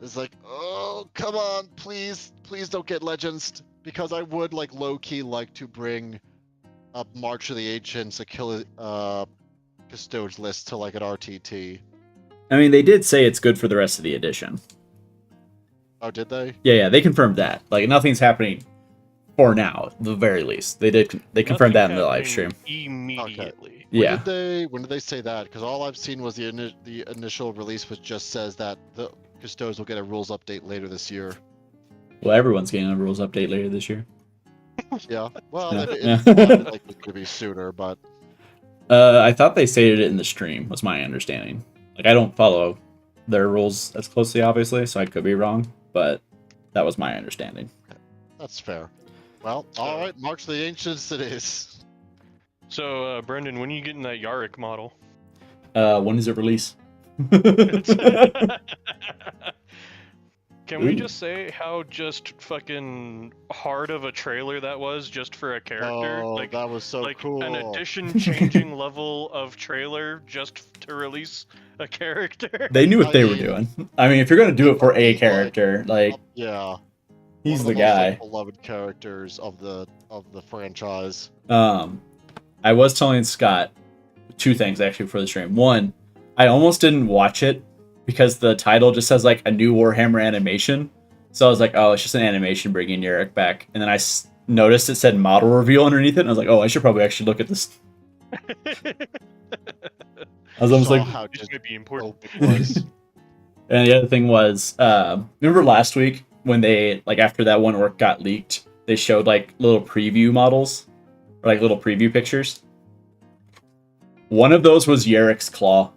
It's like, oh, come on, please, please don't get legends, because I would like low key like to bring a March of the Ancients, Custodes list to like an RTT. I mean, they did say it's good for the rest of the edition. Oh, did they? Yeah, they confirmed that. Like, nothing's happening for now, at the very least. They confirmed that in the live stream. Immediately. Yeah. When did they say that? Because all I've seen was the initial release, which just says that the Custodes will get a rules update later this year. Well, everyone's getting a rules update later this year. Yeah. Well, Yeah. it's likely to be sooner, but I thought they stated it in the stream, was my understanding. Like, I don't follow their rules as closely, obviously, so I could be wrong, but that was my understanding. that's fair. Well, all right, March of the Ancients it is. So, Brendan, when are you getting that Yarick model? When does it release? Can we just say how just fucking hard of a trailer that was just for a character? Oh, that was so cool. An edition-changing level of trailer just to release a character. They knew what they were doing. I mean, if you're gonna do it for a character, like, yeah, he's one the of most, guy. like, beloved characters of the franchise. I was telling Scott two things actually before the stream. One, I almost didn't watch it because the title just says like a new Warhammer animation. So I was like, oh, it's just an animation bringing Yarick back. And then I noticed it said model reveal underneath it, and I was like, oh, I should probably actually look at this. I was almost like, how this might be important. And the other thing was, remember last week when they, like, after that one orc got leaked, they showed like little preview models or like little preview pictures. One of those was Yarick's claw.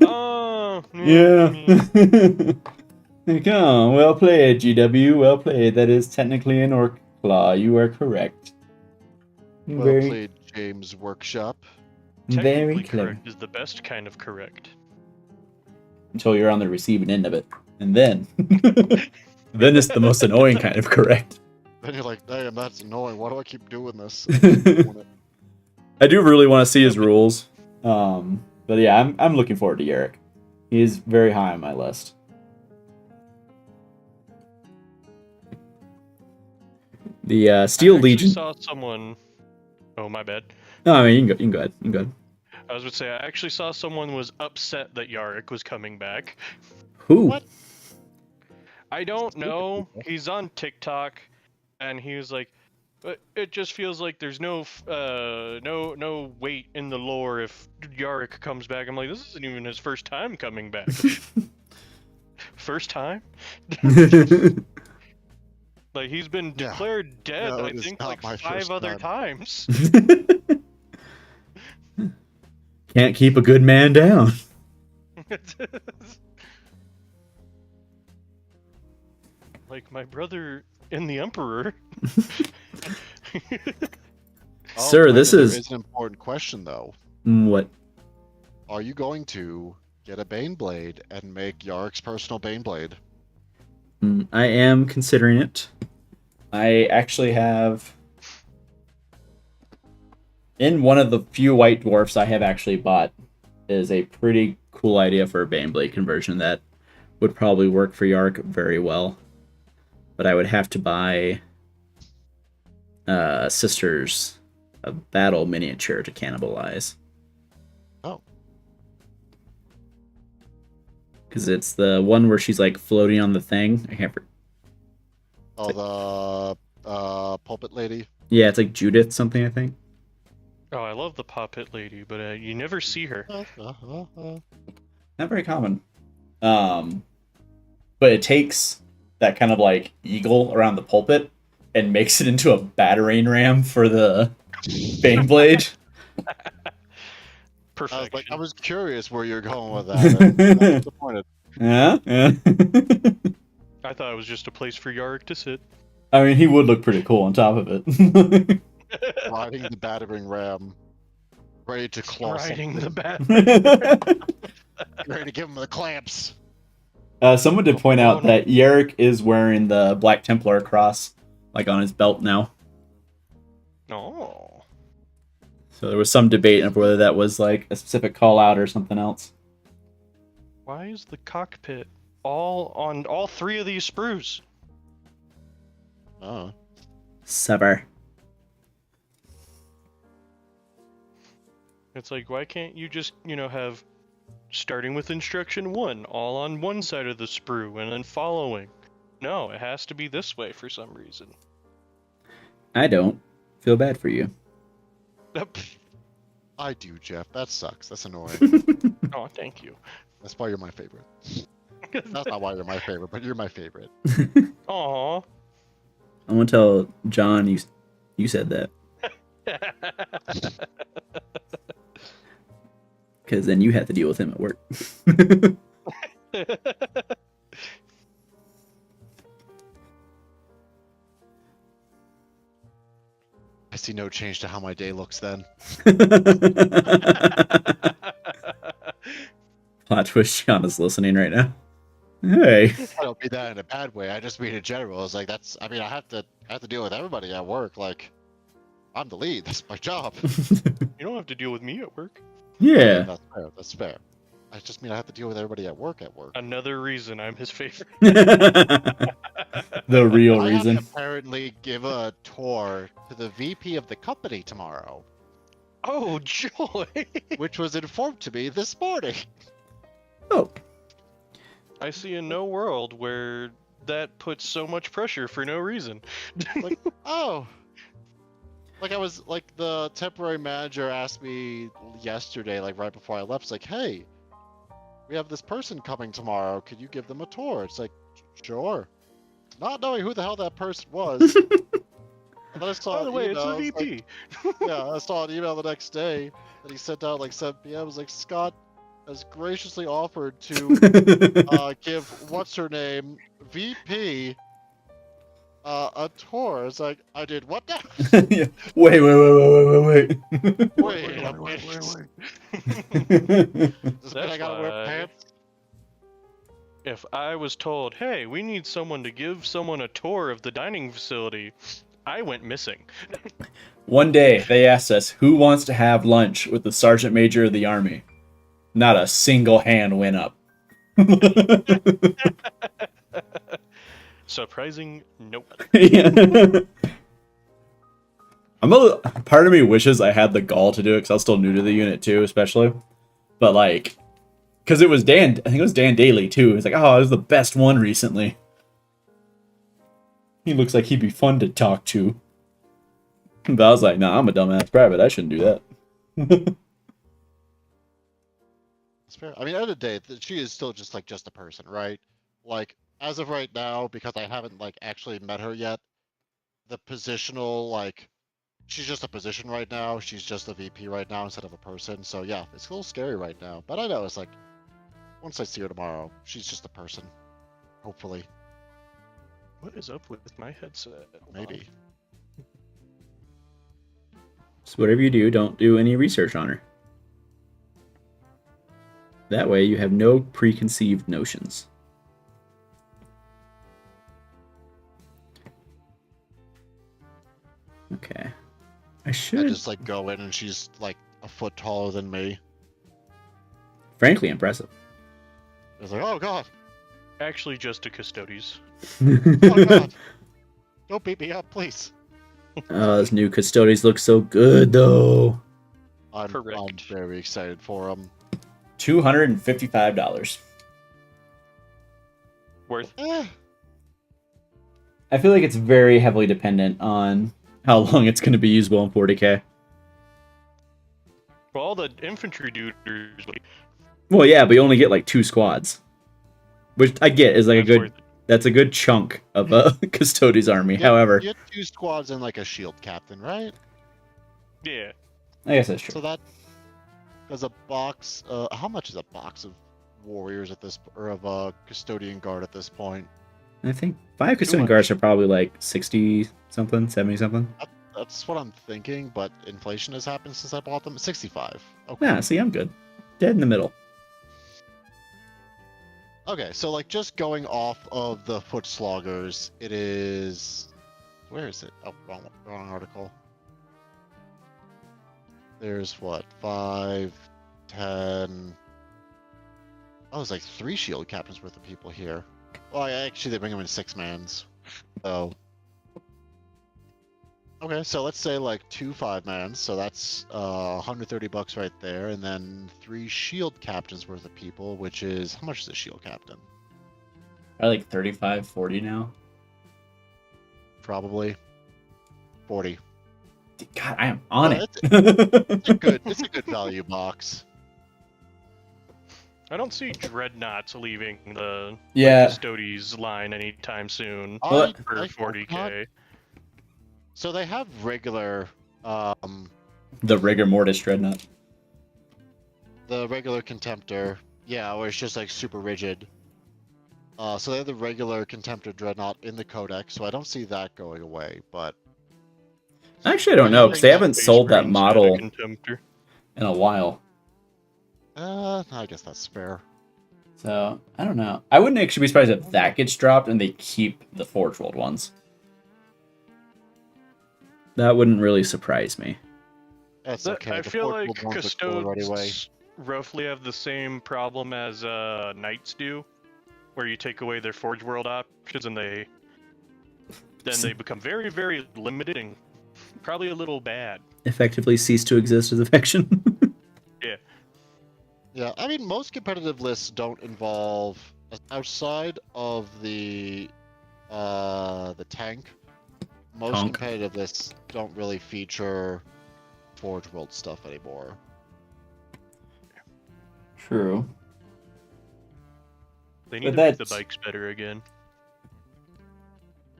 Oh, yeah. Come on, well played, GW. Well played. That is technically an orc claw. You are correct. Well played, James Workshop. Very clever. Correct is the best kind of correct. Until you're on the receiving end of it, and then, then it's the most annoying kind of correct. Then you're like, damn, that's annoying. Why do I keep doing this? I do really want to see his rules. But yeah, I'm looking forward to Yarick. He is very high on my list. The Steel Legion. I saw someone. Oh, my bad. No, I mean you can go ahead. You can go ahead. I was going to say I actually saw someone was upset that Yarick was coming back. Who? What? I don't know. He's on TikTok, and he was like, "But it just feels like there's no weight in the lore if Yarick comes back." I'm like, this isn't even his first time coming back. First time? Like, he's been declared dead, No, I think, like 5 other times. Can't keep a good man down. Like my brother and the Emperor. Sir, this is an important question, though. What? Are you going to get a Baneblade and make Yarick's personal Baneblade? I am considering it. I actually have... In one of the few White Dwarfs I have actually bought is a pretty cool idea for a Baneblade conversion that would probably work for Yarick very well. But I would have to buy Sisters of Battle miniature to cannibalize. Oh. Because it's the one where she's like floating on the thing. I can't. Oh, the pulpit lady. Yeah, it's like Judith something, I think. Oh, I love the puppet lady, but you never see her. Not very common. But it takes that kind of like eagle around the pulpit and makes it into a battering ram for the Baneblade. Perfection. I was curious where you're going with that. I'm disappointed. Yeah. I thought it was just a place for Yarick to sit. I mean, he would look pretty cool on top of it. Riding the battering ram, ready to claw Riding the something. bat. Ready to give him the clamps. Someone did point out that Yerrick is wearing the Black Templar cross, like on his belt now. Oh. So there was some debate of whether that was like a specific call out or something else. Why is the cockpit all on all three of these sprues? Oh. Sever. It's like, why can't you just, have starting with instruction 1, all on one side of the sprue, and then following? No, it has to be this way for some reason. I don't feel bad for you. I do, Jeff. That sucks. That's annoying. Oh, thank you. That's why you're my favorite. That's not why you're my favorite, but you're my favorite. Aw. I want to tell John you said that. Because then you have to deal with him at work. I see no change to how my day looks then. Plot twist, John is listening right now. Hey. I don't mean that in a bad way. I just mean in general. It's like I have to deal with everybody at work. Like, I'm the lead. That's my job. You don't have to deal with me at work. Yeah. That's fair. That's fair. I just mean I have to deal with everybody at work. Another reason I'm his favorite. The real I reason. have to apparently give a tour to the VP of the company tomorrow, Oh, joy! which was informed to me this morning. Oh. I see in no world where that puts so much pressure for no reason. Like, oh. Like the temporary manager asked me yesterday, like right before I left, it's like, hey, we have this person coming tomorrow. Could you give them a tour? It's like, sure. Not knowing who the hell that person was. And then I saw By the way, an it's the email, VP. yeah, I saw an email the next day that he sent out like 7 p.m. It was like, Scott has graciously offered to give what's her name VP a tour. It's like, I did what now? Yeah. Wait. Wait, Wait. Does mean I gotta wear pants? If I was told, hey, we need someone to give someone a tour of the dining facility, I went missing. One day, they asked us, who wants to have lunch with the Sergeant Major of the Army? Not a single hand went up. Surprising, nope. Yeah. Part of me wishes I had the gall to do it, because I was still new to the unit too, especially. But like, because it was Dan, I think it was Dan Daly too. He's like, oh, I was the best one recently. He looks like he'd be fun to talk to. But I was like, nah, I'm a dumbass private. I shouldn't do that. It's fair. I mean, at the end of the day, she is still just a person, right? Like, as of right now, because I haven't like actually met her yet, the positional, like, she's just a position right now. She's just a VP right now instead of a person. So yeah, it's a little scary right now. But I know it's like, once I see her tomorrow, she's just a person. Hopefully. What is up with my headset? Maybe. So whatever you do, don't do any research on her. That way you have no preconceived notions. Okay. I should... I just like go in and she's like a foot taller than me. Frankly impressive. It's like, oh god. Actually, just a Custodes. Oh god. Don't beat me up, please. Oh, those new Custodes look so good, though. I'm Correct. very excited for them. $255. Worth. I feel like it's very heavily dependent on how long it's going to be usable in 40k. Well, all the infantry dudes. Well, yeah, but you only get like 2 squads, which I get is like that's a good chunk of a Custodes army. However, you get 2 squads and like a shield captain, right? Yeah. I guess that's true. So that does a box. How much is a box of warriors at this, or of a custodian guard at this point? I think 5 custodian guards are probably like 60 something, 70 something. That's what I'm thinking, but inflation has happened since I bought them. 65. Okay. Yeah, see, I'm good. Dead in the middle. Okay, so like just going off of the foot sloggers, it is. Where is it? Oh, wrong article. There's what? 5, 10. Oh, there's like 3 shield captains worth of people here. Well, actually, they bring them in 6-mans. So. Okay, so let's say like 2 5-mans, so that's $130 right there, and then 3 shield captains worth of people, which is how much is a shield captain? Probably like 35, 40 now. Probably 40. God, I am on Yeah, it. It's a good value box. I don't see dreadnoughts leaving the Yeah. Custodes line anytime soon Well, for 40k. So they have regular, The rigor mortis dreadnought. the regular contemptor, yeah, where it's just like super rigid. So they have the regular contemptor dreadnought in the codex, so I don't see that going away. But Actually, I don't know because they haven't Space sold that Marines had a model Contemptor. in a while. I guess that's fair. So I don't know. I wouldn't actually be surprised if that gets dropped and they keep the Forge World ones. That wouldn't really surprise me. That's okay. I the feel Forge like World ones are cooler anyway. Custodes roughly have the same problem as Knights do, where you take away their Forge World options and they become very, very limited and probably a little bad. Effectively cease to exist as a faction. Yeah. Yeah, I mean, most competitive lists don't involve outside of the tank. Most Conk. competitive lists don't really feature Forge World stuff anymore. True. They need But to make the that's- bikes better again.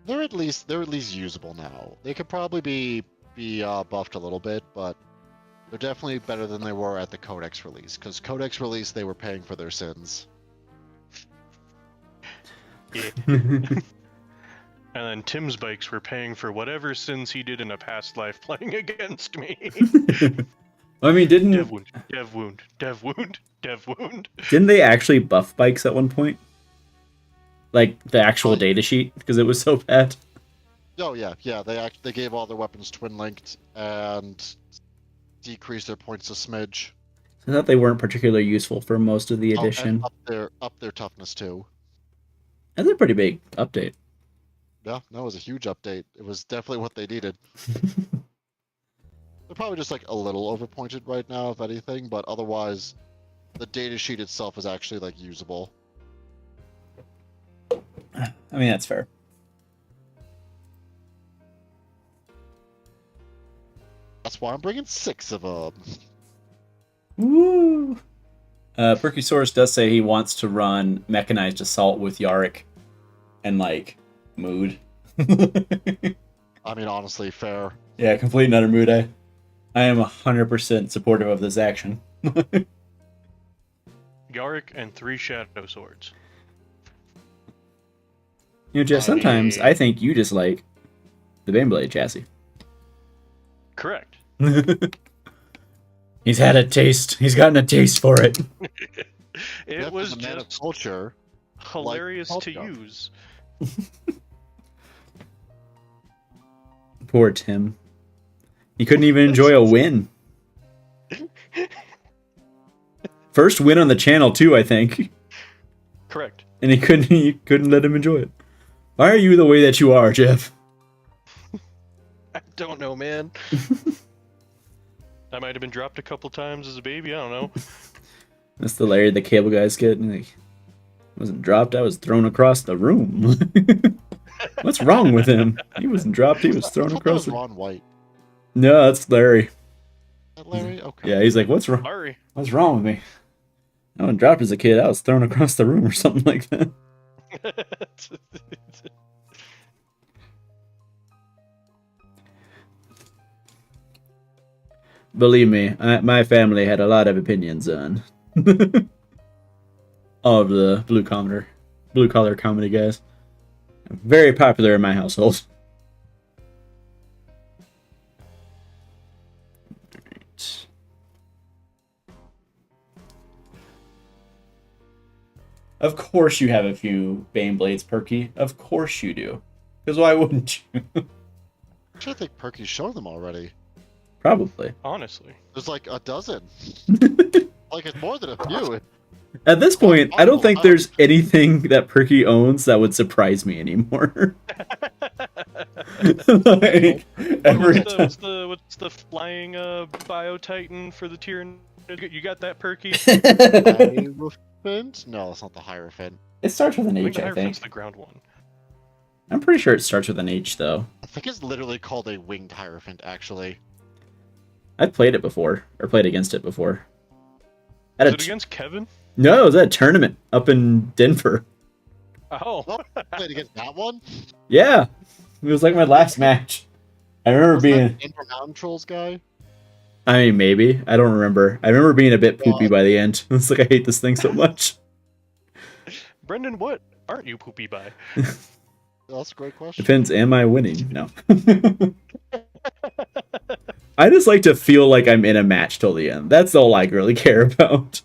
They're at least usable now. They could probably be buffed a little bit, but they're definitely better than they were at the Codex release. Because Codex release, they were paying for their sins. Yeah. And then Tim's bikes were paying for whatever sins he did in a past life playing against me. I mean, Dev wound, dev wound, dev wound, dev wound. didn't they actually buff bikes at one point? Like the actual data sheet because it was so bad. Oh yeah. They gave all their weapons twin linked and decreased their points a smidge. I thought they weren't particularly useful for most of the Oh, edition. and up their toughness too. That's a pretty big update. Yeah, that was a huge update. It was definitely what they needed. They're probably just like a little overpointed right now, if anything, but otherwise, the data sheet itself is actually like usable. I mean, that's fair. That's why I'm bringing 6 of them. Woo! Percusaurus does say he wants to run mechanized assault with Yarick and like mood. I mean, honestly, fair. Yeah, complete and utter mood. I am 100% supportive of this action. Yarick and 3 Shadow Swords. You know, Jeff, sometimes I think you just like the Baneblade chassis. Correct. He's had a taste. He's gotten a taste for it. It was a man of just culture. hilarious like to Pulp use. Poor Tim. He couldn't even enjoy a win. First win on the channel too, I think. Correct. And he couldn't let him enjoy it. Why are you the way that you are, Jeff? I don't know, man. I might have been dropped a couple times as a baby. I don't know. That's the Larry the Cable Guys get. And like, I wasn't dropped. I was thrown across the room. What's wrong with him? He wasn't dropped. He was thrown I thought across. that was Ron White. No, that's Larry. Is that Larry? Okay. Yeah, he's like, what's wrong? Sorry. What's wrong with me? I wasn't dropped as a kid. I was thrown across the room or something like that. Believe me, my family had a lot of opinions on all of the blue collar comedy guys. Very popular in my household. Alright. Of course you have a few Baneblades, Perky. Of course you do. Because why wouldn't you? Actually, I think Perky's shown them already. Probably. Honestly. There's like a dozen. Like, it's more than a few. At this point, I don't think Wow. there's anything that Perky owns that would surprise me anymore. Like, every time. What's the flying Bio-Titan for the tier? You got that, Perky? Hierophant? No, it's not the Hierophant. It starts with an I H, think I Hierophant's think. the ground one. I'm pretty sure it starts with an H, though. I think it's literally called a Winged Hierophant, actually. I've played it before, or played against it before. Is it against Kevin? No, it was at a tournament up in Denver. Oh. Oh, played against that one? Yeah, it was like my last match. I remember Was being... that Denver Mountain Trolls guy? I mean, maybe. I don't remember. I remember being a bit poopy God. by the end. It's like, I hate this thing so much. Brenden, what aren't you poopy by? That's a great question. Depends, am I winning? No. I just like to feel like I'm in a match till the end. That's all I really care about.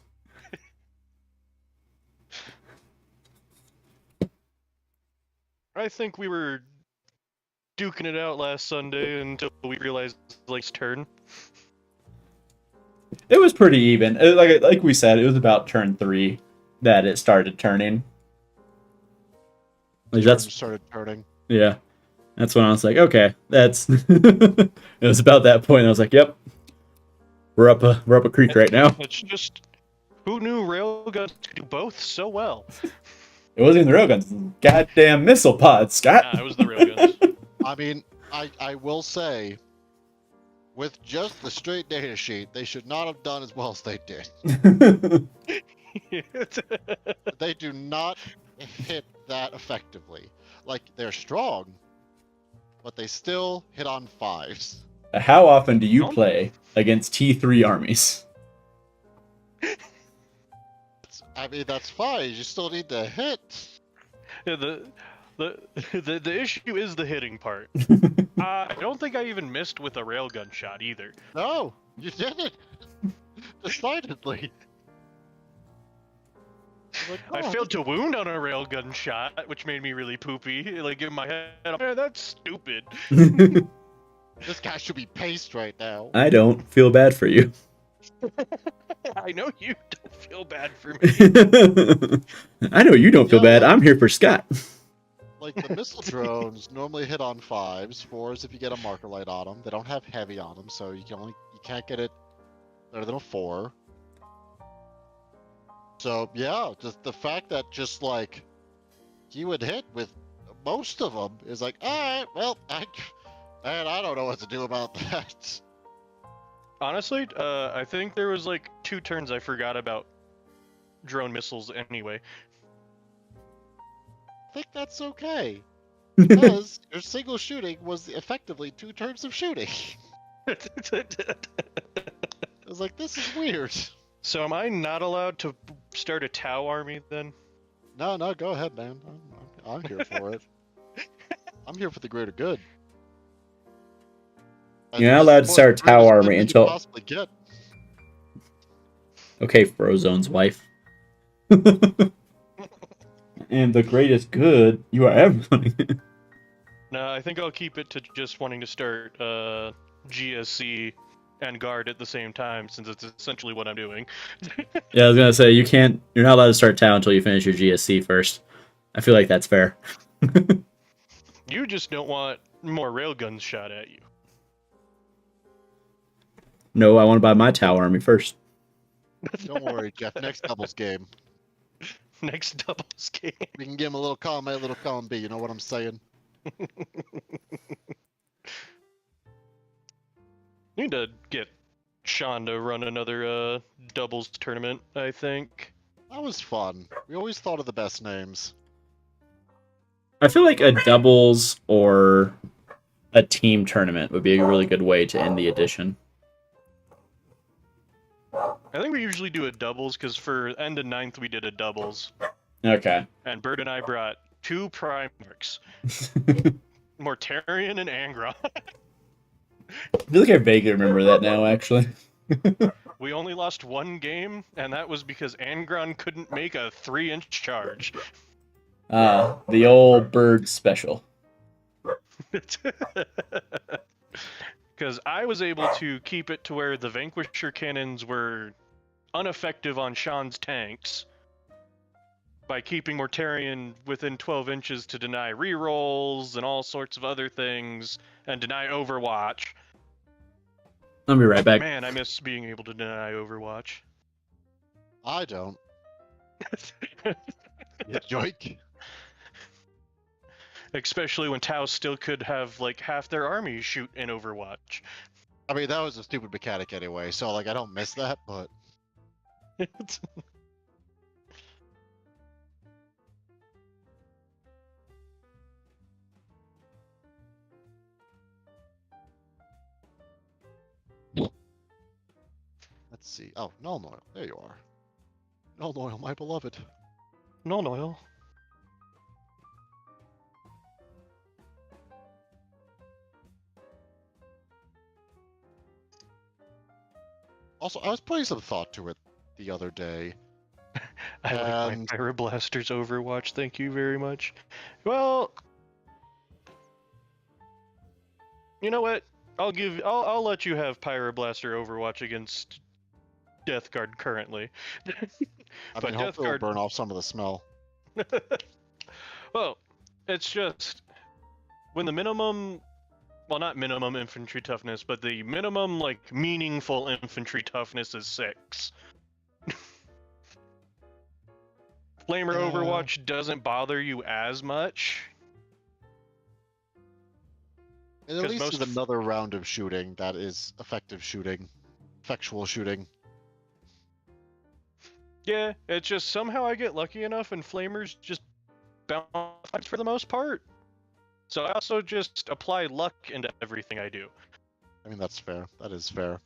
I think we were duking it out last Sunday until we realized Lake's turn. It was pretty even. Like we said, it was about turn 3 that it started turning. Like Turns started turning. yeah. That's when I was like, okay, that's. It was about that point. I was like, yep, we're up a creek right now. It's just, who knew railguns could do both so well? It wasn't even the railguns, goddamn missile pods, Scott. Nah, it was the railguns. I mean, I will say, with just the straight data sheet, they should not have done as well as they did. They do not hit that effectively. Like, they're strong, but they still hit on 5s. How often do you play against T3 armies? I mean, that's fine. You still need to hit. Yeah, the issue is the hitting part. I don't think I even missed with a railgun shot either. No, you didn't. Decidedly. Like, I oh, failed to wound on a railgun shot, which made me really poopy. Like in my head, I'm like, that's stupid. this guy should be paced right now. I don't feel bad for you. I know you don't feel bad for me. I know you don't feel bad. I'm here for Scott. Like, the missile drones normally hit on 5s, 4s if you get a marker light on them. They don't have heavy on them, so you can't get it better than a 4. So yeah, just the fact that just like you would hit with most of them is like, all right, well, I don't know what to do about that. Honestly, I think there was like 2 turns I forgot about drone missiles anyway. I think that's okay because your single shooting was effectively 2 turns of shooting. I was like, this is weird. So am I not allowed to start a Tau army then? No, go ahead, man. I'm here for it. I'm here for the greater good. You're not allowed to start a Tau army until. Possibly get. Okay, Frozone's wife. And the greatest good you are ever going. No, I think I'll keep it to just wanting to start GSC and guard at the same time, since it's essentially what I'm doing. Yeah, I was gonna say you're not allowed to start Tau until you finish your GSC first. I feel like that's fair. You just don't want more railguns shot at you. No, I want to buy my Tau army first. Don't worry, Jeff. Next doubles game, Next doubles game. we can give him a little column A, a little column B. You know what I'm saying? Need to get Sean to run another doubles tournament, I think. That was fun. We always thought of the best names. I feel like a doubles or a team tournament would be a really good way to end the edition. I think we usually do a doubles, because for end of 9th we did a doubles. Okay. And Bird and I brought 2 Primarchs, Mortarion and Angron. I feel like I vaguely remember that now, actually. We only lost 1 game, and that was because Angron couldn't make a 3-inch charge. The old bird special. Because I was able to keep it to where the Vanquisher cannons were ineffective on Sean's tanks by keeping Mortarion within 12 inches to deny rerolls and all sorts of other things, and deny Overwatch. I'll be right back. Man, I miss being able to deny Overwatch. I don't. Yeah, joik. Especially when Tau still could have, like, half their army shoot in Overwatch. I mean, that was a stupid mechanic anyway, so, like, I don't miss that, but... Let's see. Oh, Null Noil. There you are. Null Noil, my beloved. No, no. Also, I was putting some thought to it the other day. I like my Pyroblasters Overwatch, thank you very much. Well, you know what? I'll let you have Pyroblaster Overwatch against Death Guard currently. I But mean, hopefully it'll burn off some of the smell. Well, it's just when the minimum, well, not minimum infantry toughness, but the minimum, like, meaningful infantry toughness is 6. Flamer Overwatch doesn't bother you as much. It at least is another round of shooting that is effective shooting. Effectual shooting. Yeah, it's just somehow I get lucky enough and Flamers just bounce for the most part. So I also just apply luck into everything I do. I mean, that's fair. That is fair.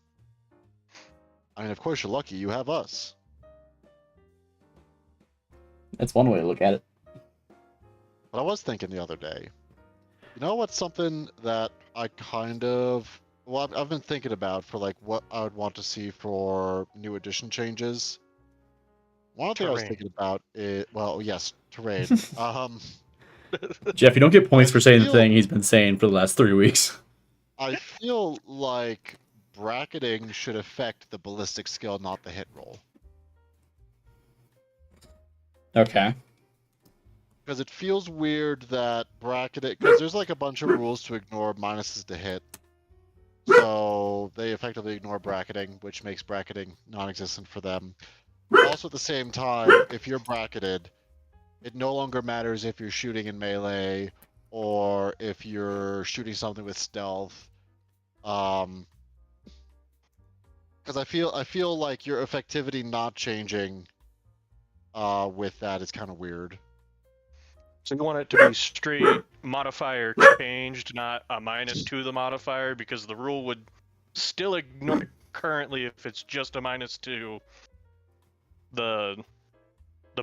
I mean, of course you're lucky. You have us. That's one way to look at it. But I was thinking the other day, you know what's something that I kind of... Well, I've been thinking about for, like, what I would want to see for new edition changes. One thing I was thinking about is... Well, yes, terrain. Jeff, you don't get points for saying the thing he's been saying for the last 3 weeks. I feel like bracketing should affect the ballistic skill, not the hit roll. Okay. Because it feels weird that bracketing... Because there's like a bunch of rules to ignore minuses to hit. So they effectively ignore bracketing, which makes bracketing non-existent for them. Also at the same time, if you're bracketed, it no longer matters if you're shooting in melee or if you're shooting something with stealth. Because I feel like your effectivity not changing with that is kind of weird. So you want it to be straight modifier changed, not a minus to the modifier, because the rule would still ignore it currently if it's just a minus to the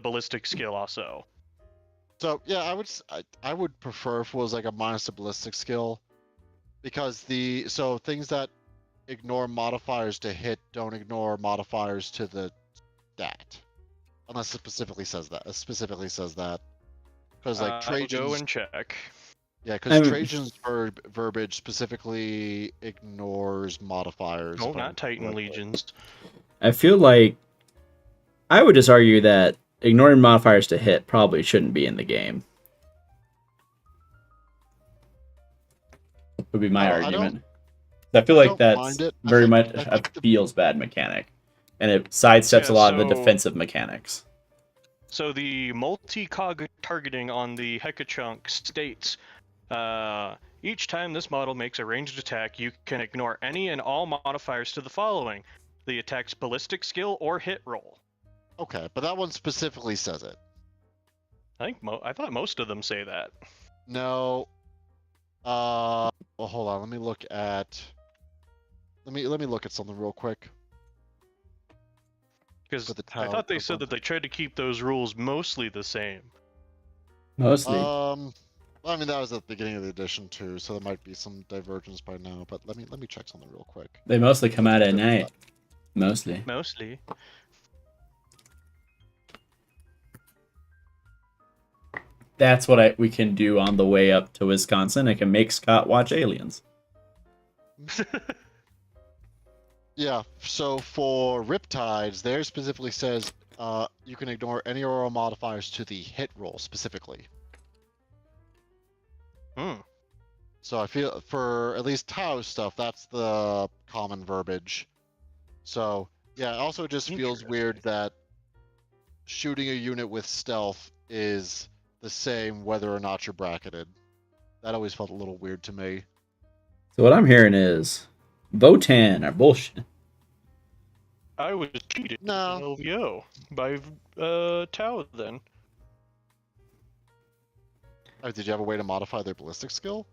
ballistic skill also. So yeah, I would prefer if it was like a minus to ballistic skill, because things that ignore modifiers to hit don't ignore modifiers to the stat, unless it specifically says that. Because like Trajan's... I'll go and check. Yeah, because Trajan's verbiage specifically ignores modifiers. Oh, not Titan Legions. I feel like I would just argue that ignoring modifiers to hit probably shouldn't be in the game. Would be my argument. I feel like that's very much a feels bad mechanic, and it sidesteps a lot of the defensive mechanics. So the multi-cog targeting on the Hekachunk states, each time this model makes a ranged attack, you can ignore any and all modifiers to the following: the attack's ballistic skill or hit roll. Okay, but that one specifically says it. I thought most of them say that. No. Well, hold on. Let me look at something real quick. Because I thought they said that they tried to keep those rules mostly the same. Mostly. I mean that was at the beginning of the edition too, so there might be some divergence by now. But let me check something real quick. They mostly come out at Different night. stuff. Mostly. Mostly. That's what we can do on the way up to Wisconsin. I can make Scott watch Aliens. Yeah. So for Riptides, there specifically says you can ignore any oral modifiers to the hit roll specifically. Hmm. So I feel for at least Tau stuff, that's the common verbiage. So yeah, it also just feels weird that shooting a unit with stealth is the same whether or not you're bracketed. That always felt a little weird to me. So what I'm hearing is Votan are bullshit. I was cheated in No. LVO by Tau then. Oh, did you have a way to modify their ballistic skill?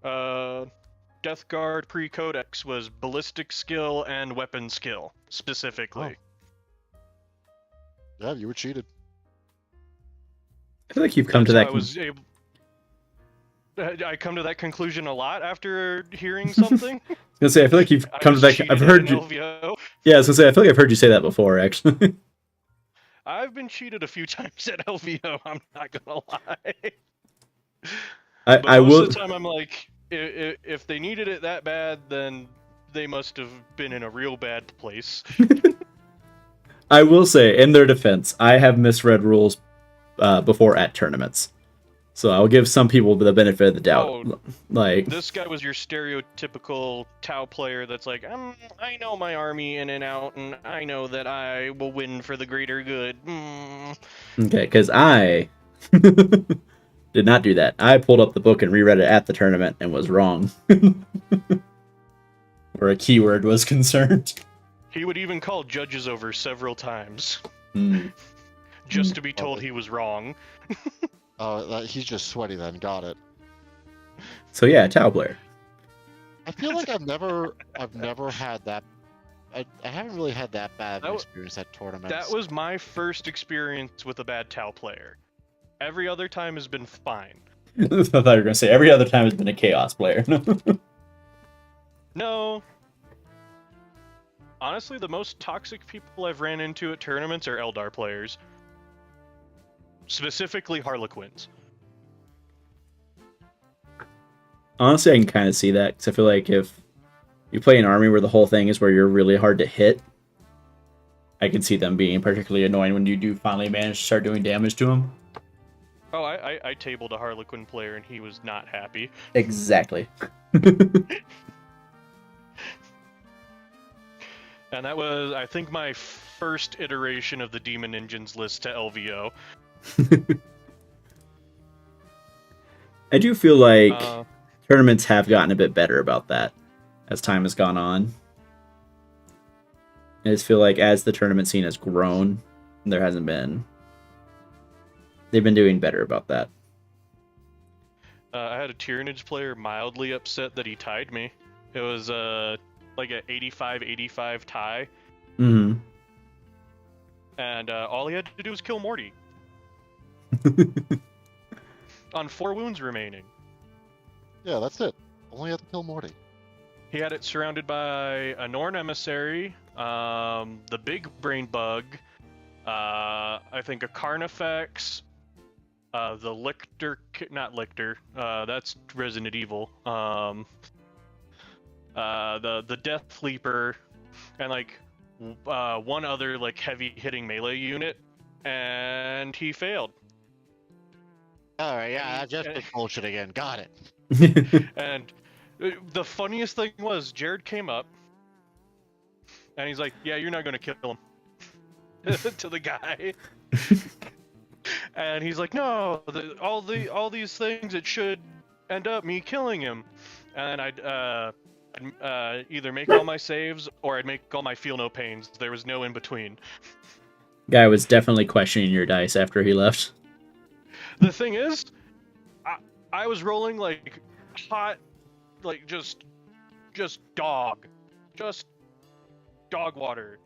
Death Guard pre-codex was ballistic skill and weapon skill, specifically. Yeah, you were cheated. I feel like you've come to So that. I was able. I come to that conclusion a lot after hearing something. I was gonna say I feel like you've come to that. I've heard you. LVO. Yeah, I was gonna say I feel like I've heard you say that before. Actually, I've been cheated a few times at LVO. I'm not gonna lie. I But most will. of the time, I'm like, if they needed it that bad, then they must have been in a real bad place. I will say, in their defense, I have misread rules before at tournaments, so I'll give some people the benefit of the doubt. Oh, like this guy was your stereotypical Tau player that's like, I know my army in and out, and I know that I will win for the greater good. Okay, because I did not do that. I pulled up the book and reread it at the tournament and was wrong, where a keyword was concerned. He would even call judges over several times, Mm. just to be told he was wrong. Oh, he's just sweaty then. Got it. So yeah, Tau player. I feel like I've never had that. I haven't really had that bad of an experience at tournaments. That was my first experience with a bad Tau player. Every other time has been fine. I thought you were gonna say every other time has been a chaos player. No. Honestly, the most toxic people I've ran into at tournaments are Eldar players. Specifically Harlequins. Honestly, I can kind of see that, because I feel like if you play an army where the whole thing is where you're really hard to hit, I can see them being particularly annoying when you do finally manage to start doing damage to them. Oh, I tabled a Harlequin player and he was not happy. Exactly. And that was, I think, my first iteration of the Demon Engines list to LVO. I do feel like tournaments have gotten a bit better about that as time has gone on. I just feel like as the tournament scene has grown, there hasn't been... They've been doing better about that. I had a Tyrannage player mildly upset that he tied me. It was like an 85-85 tie. Mm-hmm. And all he had to do was kill Morty. On 4 wounds remaining. Yeah, that's it. Only have to kill Morty. He had it surrounded by a Norn emissary, the big brain bug, I think a Carnifex, the Lictor, not Lictor, that's Resident Evil, the Death Leaper, and like one other like heavy hitting melee unit, and he failed. Alright, yeah, just bullshit again. Got it. And the funniest thing was, Jared came up, and he's like, "Yeah, you're not gonna kill him." To the guy, and he's like, "No, all these things, it should end up me killing him." And I'd either make all my saves or I'd make all my feel no pains. There was no in between. Guy was definitely questioning your dice after he left. The thing is, I was rolling like hot, like just dog water.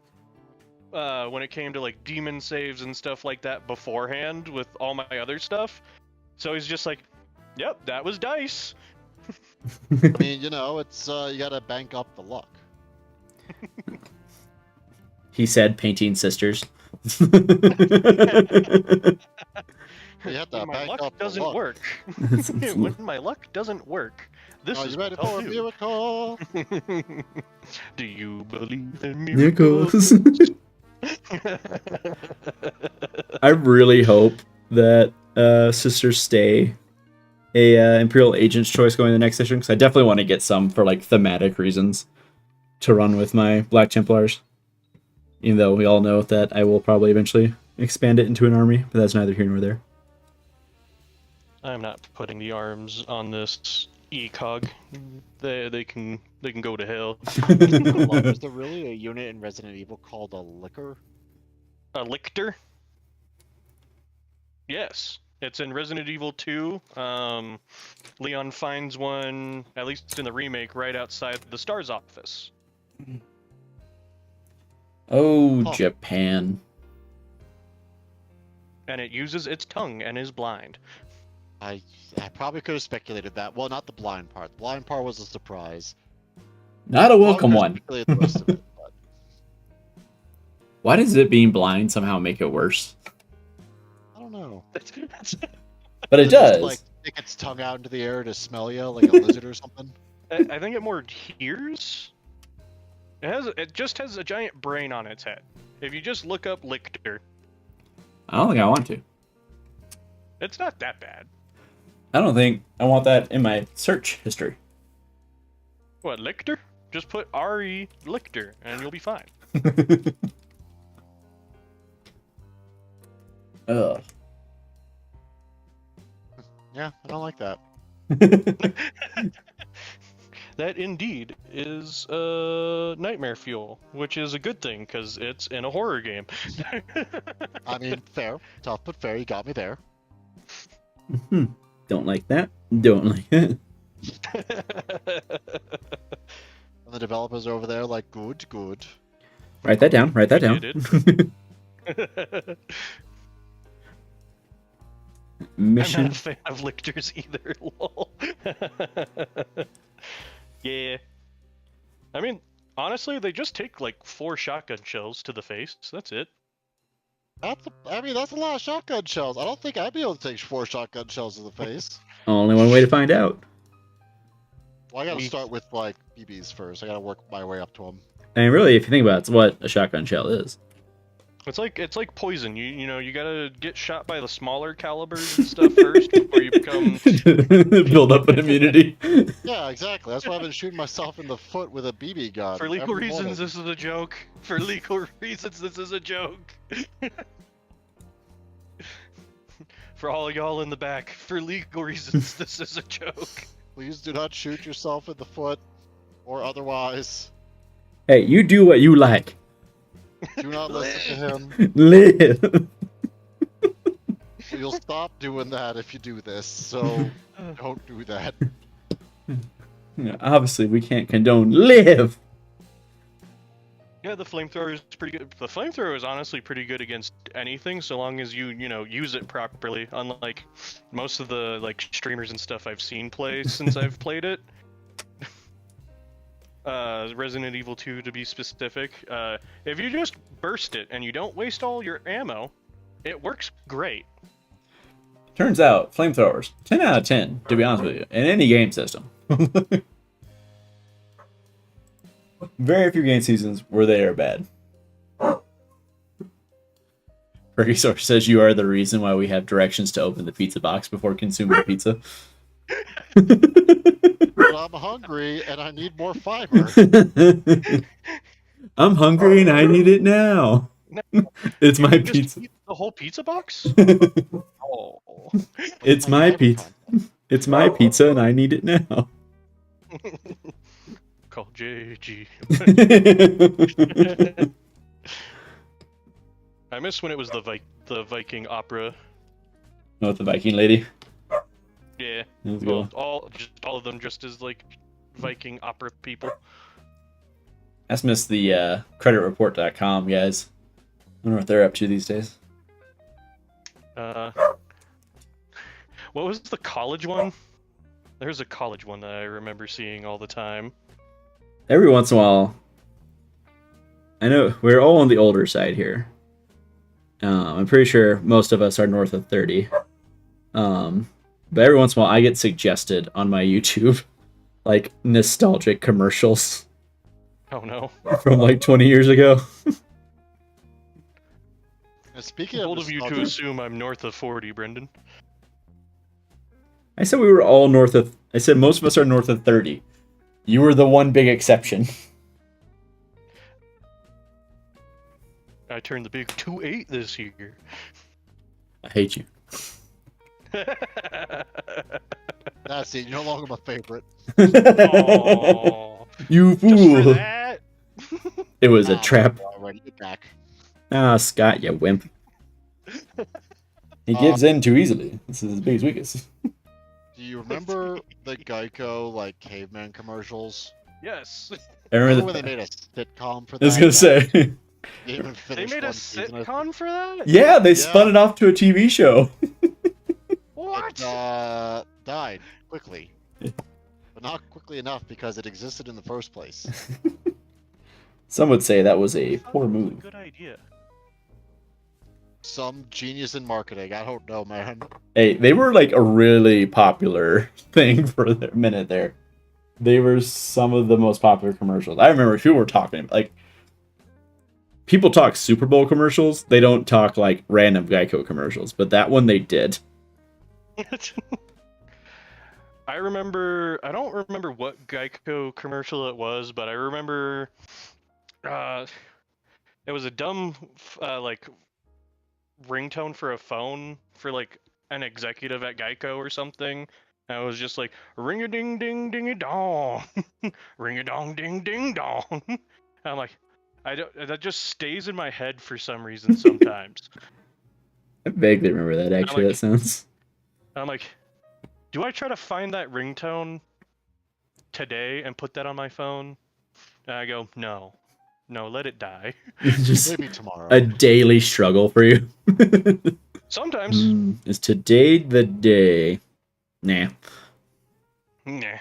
when it came to like demon saves and stuff like that beforehand with all my other stuff. So he's just like, "Yep, that was dice." I mean, you know, it's you gotta bank up the luck. He said, painting sisters. You have to When my bank luck up the doesn't luck. work. When my luck doesn't work, this Are is you ready what I'll for a do. miracle? Do you believe in miracles? Nichols. I really hope that sisters stay a Imperial Agent's choice going to the next issue, because I definitely want to get some for like thematic reasons to run with my Black Templars. Even though we all know that I will probably eventually expand it into an army, but that's neither here nor there. I'm not putting the arms on this ECOG. They can go to hell. Is there really a unit in Resident Evil called a liquor? A lictor? Yes. It's in Resident Evil 2. Leon finds one, at least in the remake, right outside the STARS office. Oh, Huh. Japan. And it uses its tongue and is blind. I probably could have speculated that. Well, not the blind part. The blind part was a surprise. Not a welcome Probably one. could have speculated the rest of it, but Why does it being blind somehow make it worse? I don't know. But it Does just, does. like, stick its tongue out into the air to smell you like a lizard or something? I think it more hears. It just has a giant brain on its head. If you just look up Lictor, I don't think I want to. it's not that bad. I don't think I want that in my search history. What, Lictor? Just put RE Lictor and you'll be fine. Ugh. Yeah, I don't like that. That indeed is nightmare fuel, which is a good thing because it's in a horror game. I mean, fair. Tough but fair. You got me there. Don't like that. Don't like it. And the developers are over there like, good, good. Write that down. Write that We down. did I'm Mission. not a fan of Lictors either. Lol. Yeah. I mean, honestly, they just take like 4 shotgun shells to the face. That's it. That's a lot of shotgun shells. I don't think I'd be able to take 4 shotgun shells to the face. Only one way to find out. Well, I gotta We- start with, like, BBs first. I gotta work my way up to them. I mean, really, if you think about it, it's what a shotgun shell is. It's like poison. You know, you gotta get shot by the smaller calibers and stuff first before you become. Build up an immunity. Yeah, exactly. That's why I've been shooting myself in the foot with a BB gun. For legal every reasons, morning. this is a joke. For legal reasons, this is a joke. For all y'all in the back, for legal reasons, this is a joke. Please do not shoot yourself in the foot or otherwise. Hey, you do what you like. Do not listen to him. Live. You'll stop doing that if you do this, so don't do that. Obviously, we can't condone live. Yeah, the flamethrower is pretty good. The flamethrower is honestly pretty good against anything, so long as you use it properly. Unlike most of the like streamers and stuff I've seen play since I've played it. Resident Evil 2 to be specific. If you just burst it and you don't waste all your ammo, it works great. Turns out, flamethrowers, 10 out of 10, to be honest with you, in any game system. Very few game seasons where they are bad. Perkysaur says you are the reason why we have directions to open the pizza box before consuming the pizza. But I'm hungry and I need more fiber. I'm hungry and I need it now. It's my Just pizza. eat the whole pizza box? Oh. It's my pizza. It's my pizza and I need it now. Call JG. I miss when it was the Viking opera. Oh, with the Viking lady. Yeah. Let's Well, go. all of them just as like Viking opera people. I just missed the creditreport.com, guys. wonder what they're up to these days. What was the college one? There's a college one that I remember seeing all the time. Every once in a while, I know we're all on the older side here. I'm pretty sure most of us are north of 30. But every once in a while, I get suggested on my YouTube, like, nostalgic commercials. Oh no. From like 20 years ago. Speaking of Bold of you to assume I'm north of 40, Brenden. I said we were all north of... I said most of us are north of 30. You were the one big exception. I turned the big 2-8 this year. I hate you. That's it. You're no longer my favorite. Aww. You Just for fool. that? It was a trap. Already, get back. Ah, Scott, you wimp. He gives in too easily. This is his biggest weakness. Do you remember the Geico like caveman commercials? Yes. I Remember when they made a sitcom for that? I was gonna say. They even They finished made a one season, I think. sitcom for that? Yeah, they spun it off to a TV show. What? It died quickly. But not quickly enough because it existed in the first place. Some would say that was a I thought poor that was a move. good idea. Some genius in marketing. I don't know, man. Hey, they were like a really popular thing for a minute there. They were some of the most popular commercials. I remember people were talking about, like, people talk Super Bowl commercials. They don't talk like random Geico commercials, but that one they did. I don't remember what Geico commercial it was, but I remember it was a dumb like ringtone for a phone for like an executive at Geico or something. And it was just like ring a ding ding ding a dong, ring a dong ding ding dong. And I'm like, that just stays in my head for some reason sometimes. I vaguely remember that, actually. like- That sounds... I'm like, do I try to find that ringtone today and put that on my phone? And I go, no, let it die. just Maybe tomorrow. a daily struggle for you. Sometimes. Is today the day? Nah. Nah.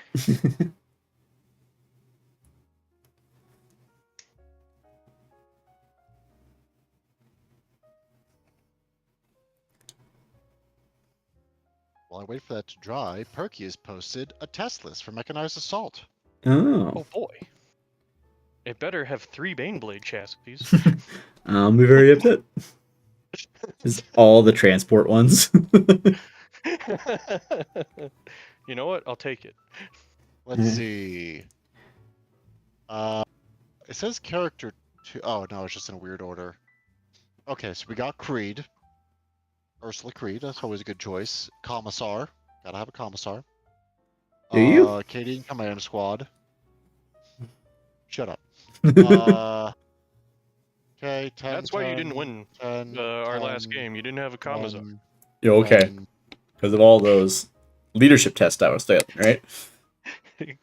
While I wait for that to dry, Perky has posted a test list for mechanized assault. Oh. Oh boy. It better have 3 Baneblade chassis. I'll be very upset. Is all the transport ones. You know what? I'll take it. Let's see. It says character 2. Oh, no, it's just in a weird order. Okay, so we got Creed. Ursula Creed, that's always a good choice. Commissar. Gotta have a Commissar. Do you? Cadian Command Squad. Shut up. Okay, 10, That's why you 10, didn't win 10, our last 10, game. You didn't have a Commissar. 10, You're okay. 10. Because of all those leadership tests I was failing, right?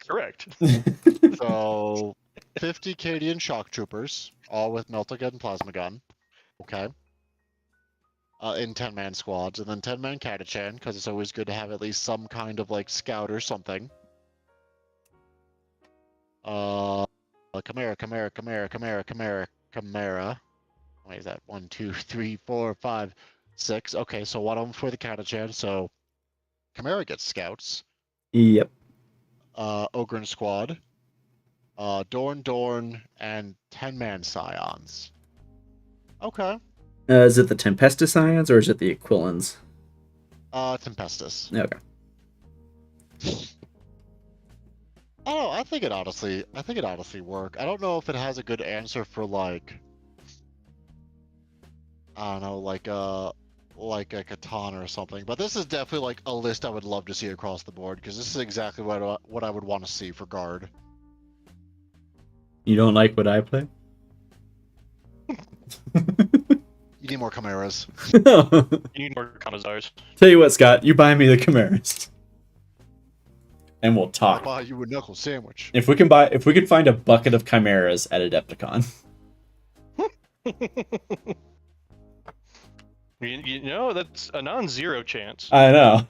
Correct. So, 50 Cadian Shock Troopers, all with Melta-Gun and Plasma Gun. Okay. In 10-man squads, and then 10-man Catachan, because it's always good to have at least some kind of, like, scout or something. Chimera. Wait, is that 1, 2, 3, 4, 5, 6? Okay, so one of them for the Catachan, so Chimera gets scouts. Yep. Ogren Squad. Dorn, and 10-man Scions. Okay. Is it the Tempestus Scions or is it the Aquilans? Tempestus. Okay. Oh, I think it honestly work. I don't know if it has a good answer for like, I don't know, like a katana or something. But this is definitely like a list I would love to see across the board because this is exactly what I would want to see for guard. You don't like what I play? You need more chimeras. You need more Commissars. Tell you what, Scott, you buy me the Chimeras. And we'll I'll talk. buy you a knuckle sandwich. If we can find a bucket of Chimeras at Adepticon. You know, that's a non-zero chance. I know.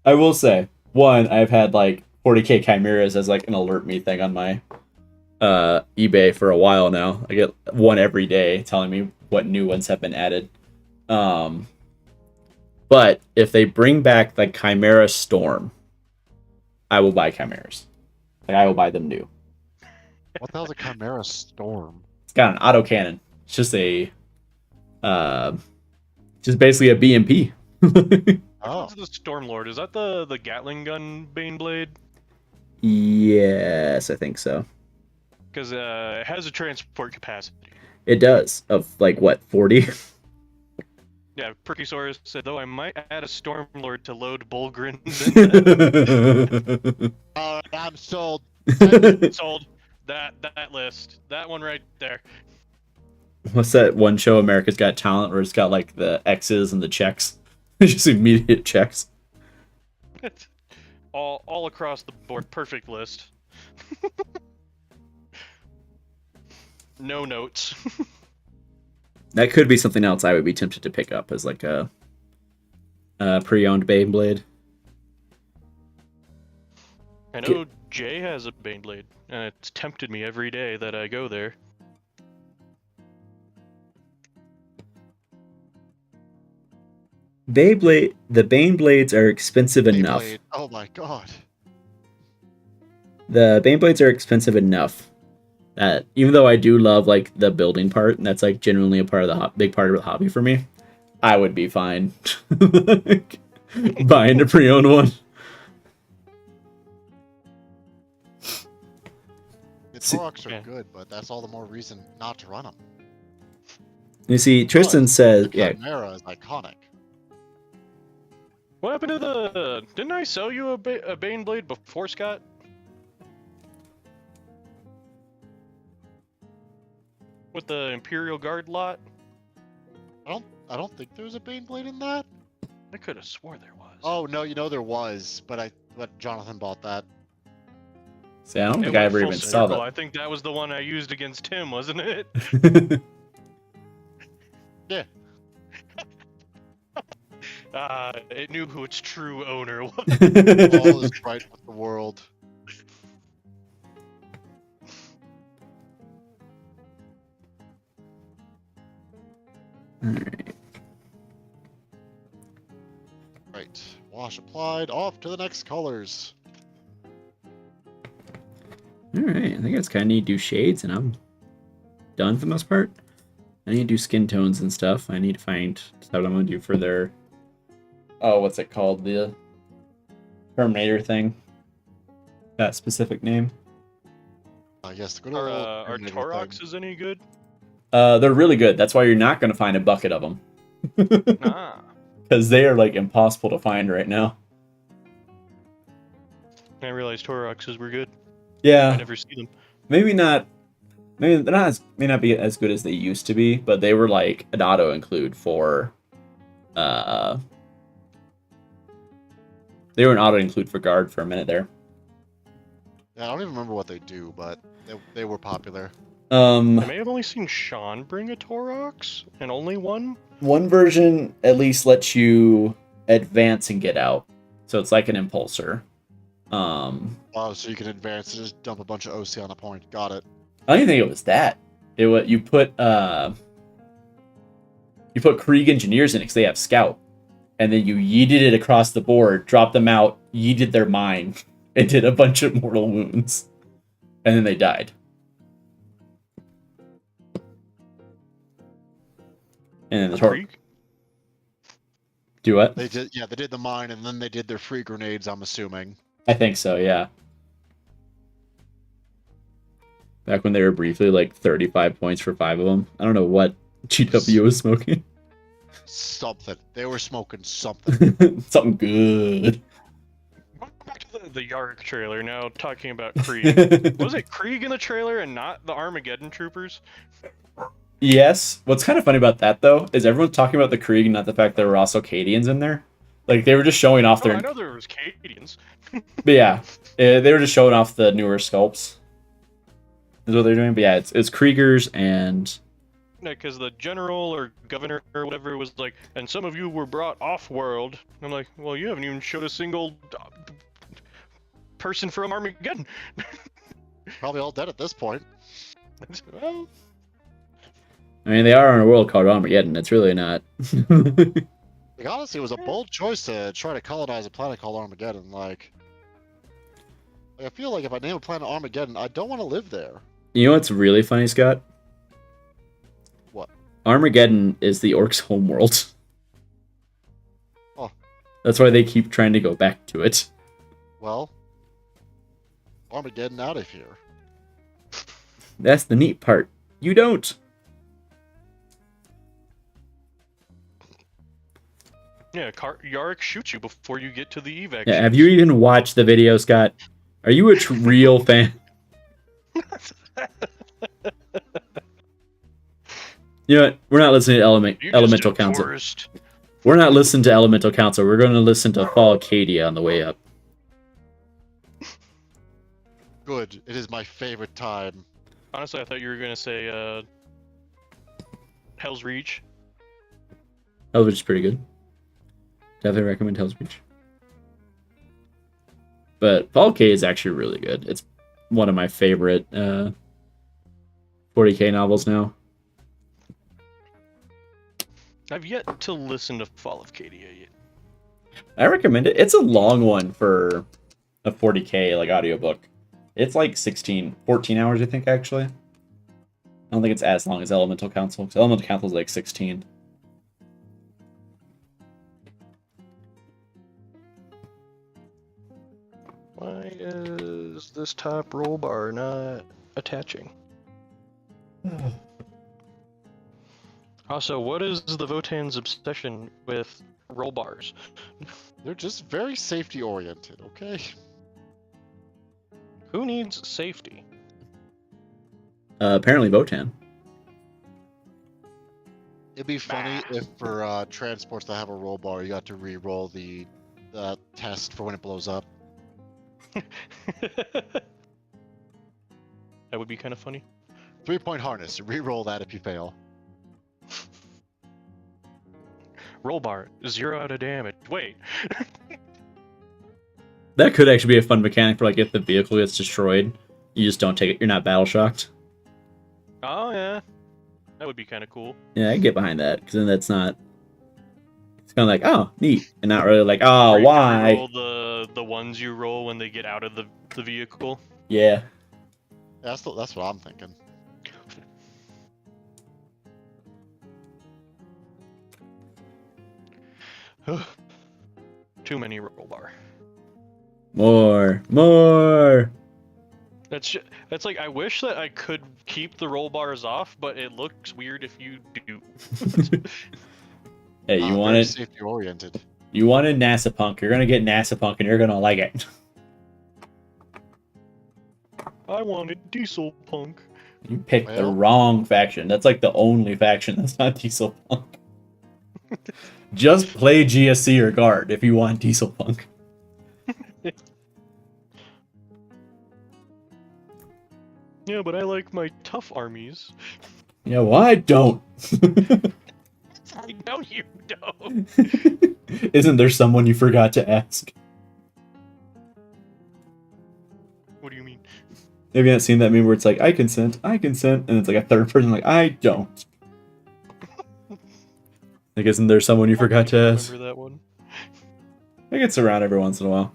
I will say, one, I've had like 40k chimeras as like an alert me thing on my eBay for a while now. I get one every day telling me what new ones have been added. But if they bring back the Chimera Storm, I will buy chimeras. Like, I will buy them new. What the hell's a Chimera Storm? It's got an autocannon. It's just a just basically a BMP. Oh. What's the Stormlord? Is that the Gatling gun Baneblade? Yes, I think so. Because it has a transport capacity. It does. Of like what, 40? Yeah, Perkysaurus said, though I might add a Stormlord to load Bulgrins. Alright, I'm sold. Sold. That list. That one right there. What's that one show, America's Got Talent, where it's got like the X's and the checks? Just immediate checks. all across the board, perfect list. No notes. That could be something else I would be tempted to pick up as like a pre-owned Beyblade. I know Jay has a Baneblade, and it's tempted me every day that I go there. The Baneblades are expensive enough. Beyblade. Oh my god. The Baneblades are expensive enough that even though I do love like the building part, and that's like genuinely a part of the big part of the hobby for me, I would be fine buying a pre-owned one. The Toroks are good, but that's all the more reason not to run them. You see, Tristan says, The yeah. Chimera is iconic. What happened to the... Didn't I sell you a Baneblade before, Scott? With the Imperial Guard lot? I don't think there's a Baneblade in that. I could have swore there was. Oh no, you know there was, but Jonathan bought that. See, I don't It think I went ever full even saw circle. that. I think that was the one I used against him, wasn't it? Yeah. It knew who its true owner was. All is right with the world. Alright. Right. Wash applied. Off to the next colors. Alright, I think it's kind of neat to do shades, and I'm done for the most part. I need to do skin tones and stuff. I need to find what I'm going to do for their... Oh, what's it called? The Terminator thing. That specific name. I guess the good Are old Toroks any good? They're really good. That's why you're not going to find a bucket of them. Nah. Because they are, like, impossible to find right now. I realized Toroks were good. I Yeah, never see them. maybe not... Maybe they're not may not be as good as they used to be, but they were, like, an auto-include for... They were an auto-include for Guard for a minute there. Yeah, I don't even remember what they do, but they were popular. I may have only seen Sean bring a Toroks, and only one. One version at least lets you advance and get out. So it's like an impulsor. Oh, so you can advance and just dump a bunch of OC on a point. Got it. I don't even think it was that. You put Krieg engineers in it because they have scout. And then you yeeted it across the board, dropped them out, yeeted their mine, and did a bunch of mortal wounds. And then they died. And then the Krieg? Do what? They did the mine, and then they did their free grenades, I'm assuming. I think so, yeah. Back when they were briefly like 35 points for 5 of them. I don't know what GW was smoking. Something. They were smoking something. Something good. Going back to the Yarg trailer, now talking about Krieg. Was it Krieg in the trailer and not the Armageddon troopers? Yes. What's kind of funny about that, though, is everyone's talking about the Krieg and not the fact there were also Cadians in there. Like, they were just showing off their... I know there was Cadians. But yeah, they were just showing off the newer sculpts. Is what they're doing. But yeah, it's Kriegers and because the general or governor or whatever was like, and some of you were brought off-world. I'm like, well, you haven't even showed a single person from Armageddon. Probably all dead at this point. Well, I mean, they are on a world called Armageddon. It's really not. Like, honestly, it was a bold choice to try to colonize a planet called Armageddon. Like, I feel like if I name a planet Armageddon, I don't want to live there. You know what's really funny, Scott? What? Armageddon is the orcs' homeworld. Oh. That's why they keep trying to go back to it. Well, Armageddon out of here. That's the neat part. You don't. yeah, Yarick shoots you before you get to the evac. Yeah, have you even watched the video, Scott? Are you a real fan? You know what? We're not listening to Elemental Council. Tourist. We're not listening to Elemental Council. We're going to listen to Fall Acadia on the way up. Good. It is my favorite time. Honestly, I thought you were gonna say Hell's Reach. Hell's Reach is pretty good. Definitely recommend Hell's Reach. But Fall K is actually really good. It's one of my favorite 40K novels now. I've yet to listen to Fall of Cadia yet. I recommend it. It's a long one for a 40K like audiobook. It's like 14 hours, I think, actually. I don't think it's as long as Elemental Council, because Elemental Council is like 16. Why is this top roll bar not attaching? Also, what is the Votan's obsession with roll bars? They're just very safety oriented, okay? Who needs safety? Apparently Votan. It'd be funny if for transports that have a roll bar, you got to re-roll the test for when it blows up. That would be kind of funny. 3-point harness. Re-roll that if you fail. Roll bar, 0 out of damage. Wait. That could actually be a fun mechanic for like if the vehicle gets destroyed, you just don't take it. You're not battle shocked. Oh yeah, that would be kind of cool. Yeah, I get behind that because then that's not. It's kind of like, oh, neat, and not really like, oh, Or you can why? roll the ones you roll when they get out of the vehicle. Yeah. That's what I'm thinking. Too many roll bar. More. That's like I wish that I could keep the roll bars off, but it looks weird if you do. Hey, you Very wanted safety oriented. NASA Punk. You're gonna get NASA Punk, and you're gonna like it. I wanted Diesel Punk. You picked the Well. wrong faction. That's like the only faction that's not Diesel Punk. Just play GSC or Guard if you want Diesel Punk. Yeah, but I like my tough armies. Yeah, well, I don't. I know you don't. Isn't there someone you forgot to ask? What do you mean? Have you not seen that meme where it's like, I consent, and it's like a third person like, I don't. Like, isn't there someone you forgot to ask? Remember that one? It gets around every once in a while.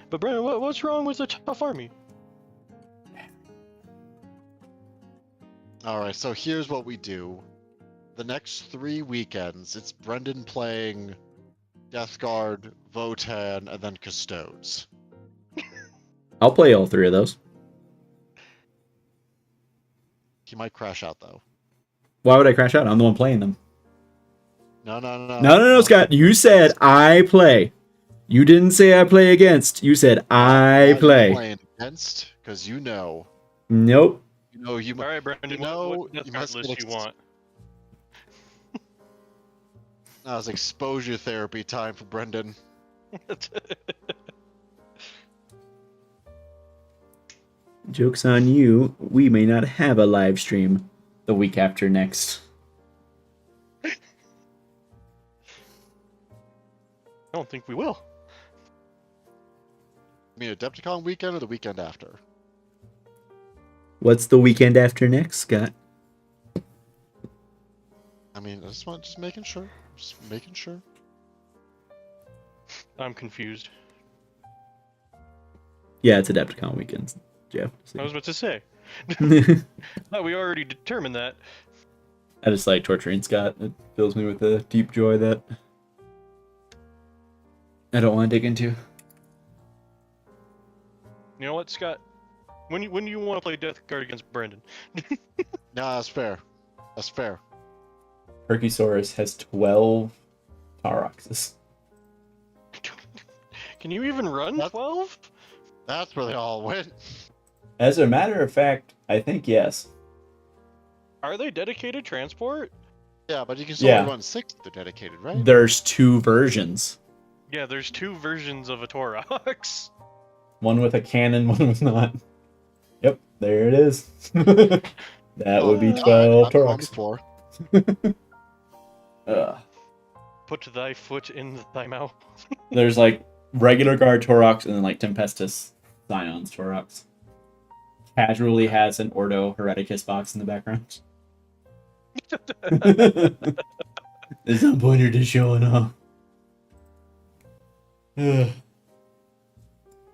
But Brenden, what's wrong with the tough army? Alright, so here's what we do. The next 3 weekends, it's Brenden playing Death Guard, Votan, and then Custodes. I'll play all 3 of those. He might crash out, though. Why would I crash out? I'm the one playing them. No, No, Scott. You said I play. You didn't say I play against. You said I play. Playing against, because you know. Nope. You know you. All right, Brenden, you know, what Death you Guard must list get you want? That was exposure therapy time for Joke's on you. We may not have a live stream the week after next. I don't think we will. I mean, Adepticon weekend or the weekend after? What's the weekend after next, Scott? I mean, just making sure. Just making sure. I'm confused. Yeah, it's Adepticon weekends, Jeff. I was about to say. No, we already determined that. I just like torturing Scott. It fills me with a deep joy that I don't want to dig into. You know what, Scott? When you want to play Death Guard against Brenden? Nah, that's fair. That's fair. Perkysaurus has 12 Tauroxes. Can you even run 12? That's where they all went. As a matter of fact, I think yes. Are they dedicated transport? Yeah, but you can still only run 6 if they're dedicated, right? There's 2 versions. Yeah, there's 2 versions of a Taurox. One with a cannon, one with not. Yep, there it is. That would be 12 Taurox. Put thy foot in thy mouth. There's like regular guard Taurox and then like Tempestus Scions Taurox. Casually has an Ordo Hereticus box in the background. There's no pointer to showing off.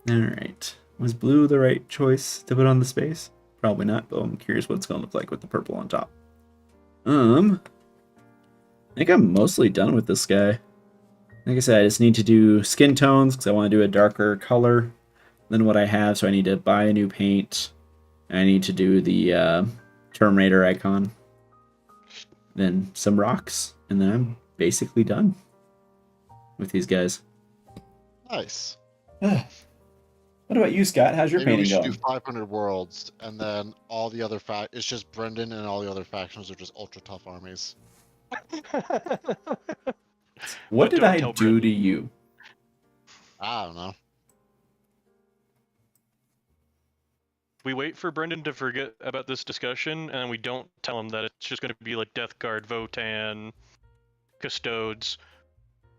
Alright. Was blue the right choice to put on the space? Probably not, but I'm curious what it's going to look like with the purple on top. I think I'm mostly done with this guy. Like I said, I just need to do skin tones because I want to do a darker color than what I have, so I need to buy a new paint. I need to do the Terminator icon. Then some rocks, and then I'm basically done with these guys. Nice. What about you, Scott? How's your Maybe we painting should going? do 500 worlds, and then all the other it's just Brenden, and all the other factions are just ultra tough armies. What did I tell do Brenden. to you? I don't know. We wait for Brenden to forget about this discussion, and we don't tell him that it's just going to be like Death Guard, Votan, Custodes.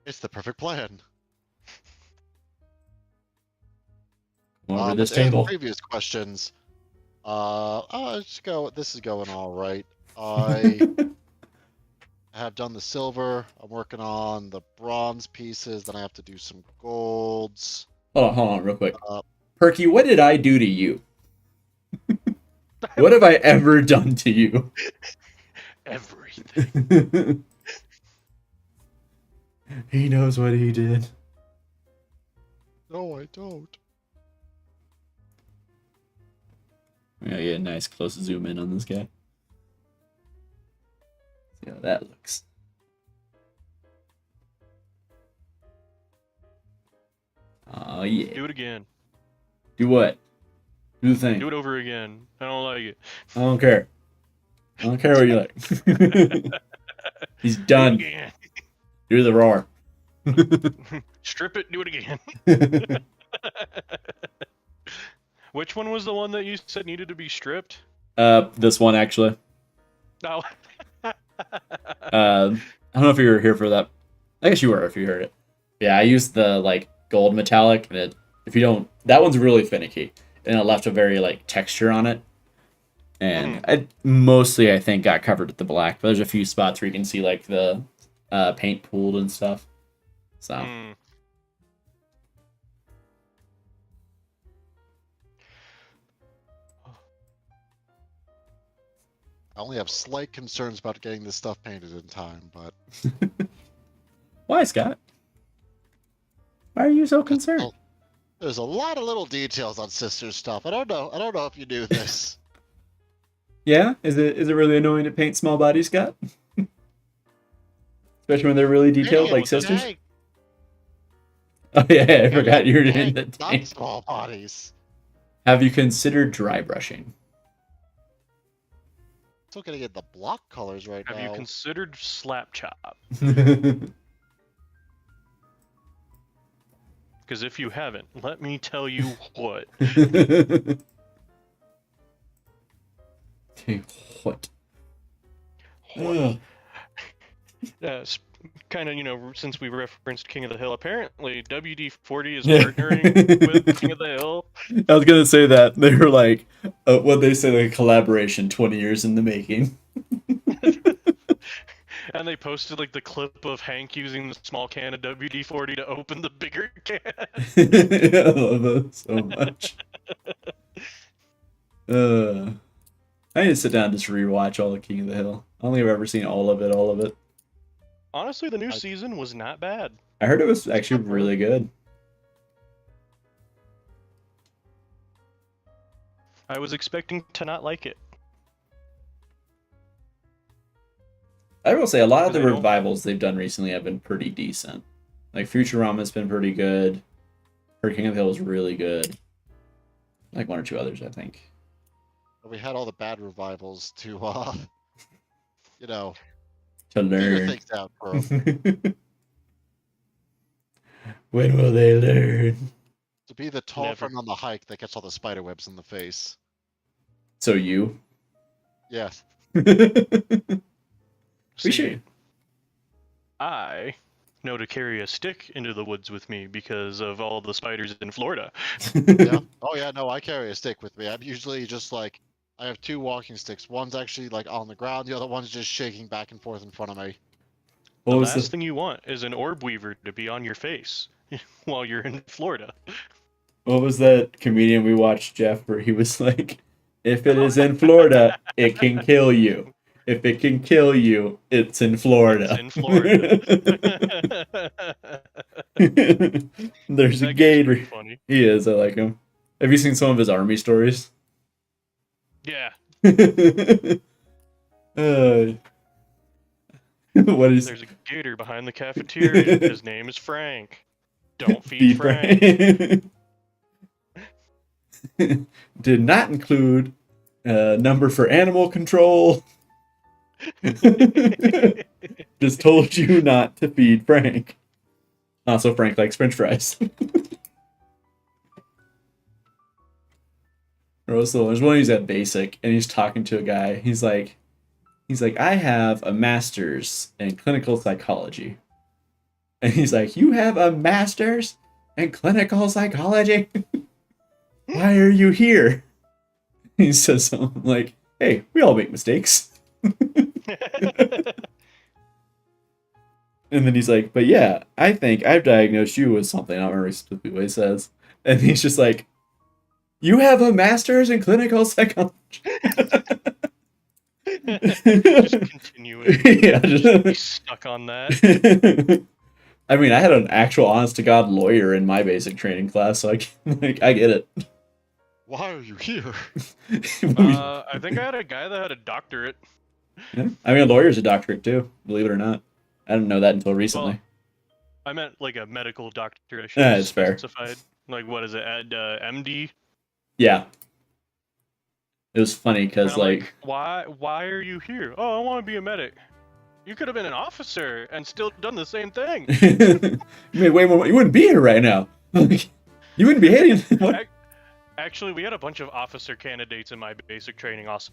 It's the perfect plan. Over this To answer table. previous questions, let's go. This is going all right. I have done the silver. I'm working on the bronze pieces. Then I have to do some golds. Hold on, real quick. Perky, what did I do to you? What have I ever done to you? Everything. He knows what he did. No, I don't. Yeah, get a nice close zoom in on this guy. See how that looks. Oh yeah. Do it again. Do what? Do the thing. Do it over again. I don't like it. I don't care. I don't care what you like. He's done. Do it again. Do the roar. Strip it, do it again. Which one was the one that you said needed to be stripped? This one actually. No. I don't know if you were here for that. I guess you were if you heard it. Yeah, I used the like gold metallic, and that one's really finicky, and it left a very like texture on it. And I mostly I think got covered with the black, but there's a few spots where you can see like the paint pooled and stuff. So. I only have slight concerns about getting this stuff painted in time, but Why, Scott? Why are you so concerned? there's a lot of little details on Sisters stuff. I don't know if you knew this. Yeah? Is it really annoying to paint small bodies, Scott? Especially when they're really detailed, Dang, like sisters? dang, Oh yeah, I forgot you were in dang, the not tank. small bodies. Have you considered dry brushing? Still gonna get the block colors right Have now. you considered slap chop? Because if you haven't, let me tell you what. Hey, what? Ugh. Kind of, since we referenced King of the Hill, apparently WD-40 is partnering with King of the Hill. I was gonna say that. They were like, what they say, like a collaboration 20 years in the making. And they posted like the clip of Hank using the small can of WD-40 to open the bigger can. I love that so much. I need to sit down and just rewatch all of King of the Hill. I don't think I've ever seen all of it. Honestly, the new season was not bad. I heard it was actually really good. I was expecting to not like it. I will say a lot of the revivals they've done recently have been pretty decent. Like Futurama's been pretty good. Her King of the Hill is really good. Like one or two others, I think. We had all the bad revivals to, to figure learn. things out, bro. When will they learn? To be the tall friend on the hike that gets all the spider webs in the face. So you? Yes. We should. I know to carry a stick into the woods with me because of all the spiders in Florida. Yeah. Oh yeah, no, I carry a stick with me. I'm usually just like, I have two walking sticks. One's actually like on the ground, the other one's just shaking back and forth in front of me. The last thing you want is an orb weaver to be on your face while you're in Florida. What was that comedian we watched, Jeff, where he was like, if it is in Florida, it can kill you. If it can kill you, it's in Florida. It's in Florida. There's a gator. Funny. He is. I like him. Have you seen some of his army stories? Yeah. What is? There's a gator behind the cafeteria. His name is Frank. Don't feed Frank. Did not include a number for animal control. Just told you not to feed Frank. Also, Frank likes French fries. There's one who's at basic, and he's talking to a guy. He's like, I have a master's in clinical psychology. And he's like, you have a master's in clinical psychology? Why are you here? He says something like, hey, we all make mistakes. And then he's like, but yeah, I think I've diagnosed you with something. I don't remember specifically what he says. And he's just like, you have a master's in clinical psychology. Just continuing. Yeah, just be stuck on that. I mean, I had an actual honest-to-God lawyer in my basic training class, so I get it. Why are you here? I think I had a guy that had a doctorate. Yeah. I mean, a lawyer's a doctorate too, believe it or not. I didn't know that until recently. Well, I meant like a medical doctorate. Yeah, it's fair. Specified. Like, what is it? MD? Yeah. It was funny because, like... Why are you here? Oh, I want to be a medic. You could have been an officer and still done the same thing. You made way more... You wouldn't be here right now. You wouldn't be hating... Actually, we had a bunch of officer candidates in my basic training also.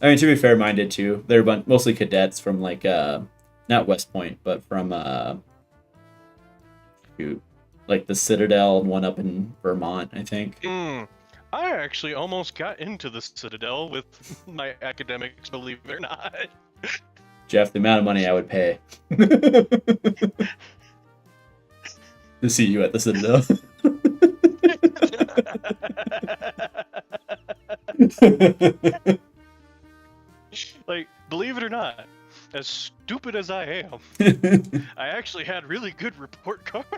I mean, to be fair, mine did too. They were mostly cadets from, like, not West Point, but from, like the Citadel and one up in Vermont, I think. I actually almost got into the Citadel with my academics, believe it or not. Jeff, the amount of money I would pay to see you at the Citadel. Like, believe it or not, as stupid as I am, I actually had really good report cards.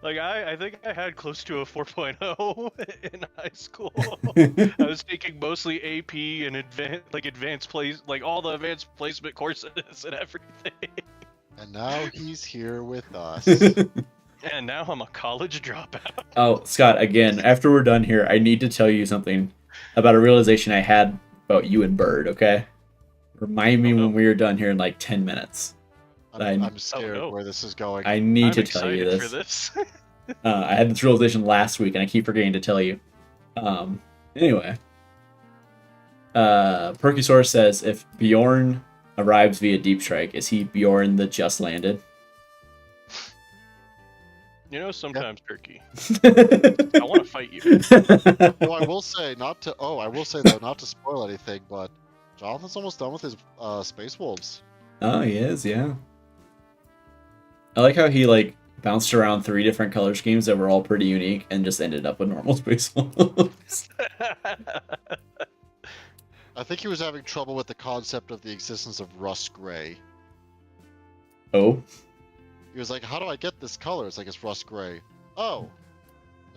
Like, I think I had close to a 4.0 in high school. I was taking mostly AP and all the advanced placement courses and everything. And now he's here with us. And now I'm a college dropout. Oh, Scott, again, after we're done here, I need to tell you something about a realization I had about you and Bird, okay? Remind me when we are done here in like 10 minutes. I'm scared where this is going. I need to tell you this. For this. I had this realization last week, and I keep forgetting to tell you. Anyway. Perkysaurus says, if Bjorn arrives via Deep Strike, is he Bjorn the just landed? You know, sometimes, Turkey, I want to fight you. No, I will say not to. Oh, I will say though, not to spoil anything, but Jonathan's almost done with his Space Wolves. Oh, he is, yeah. I like how he like bounced around 3 different color schemes that were all pretty unique and just ended up with normal Space Wolves. I think he was having trouble with the concept of the existence of rust gray. Oh. He was like, "How do I get this color?" It's like it's rust gray. Oh.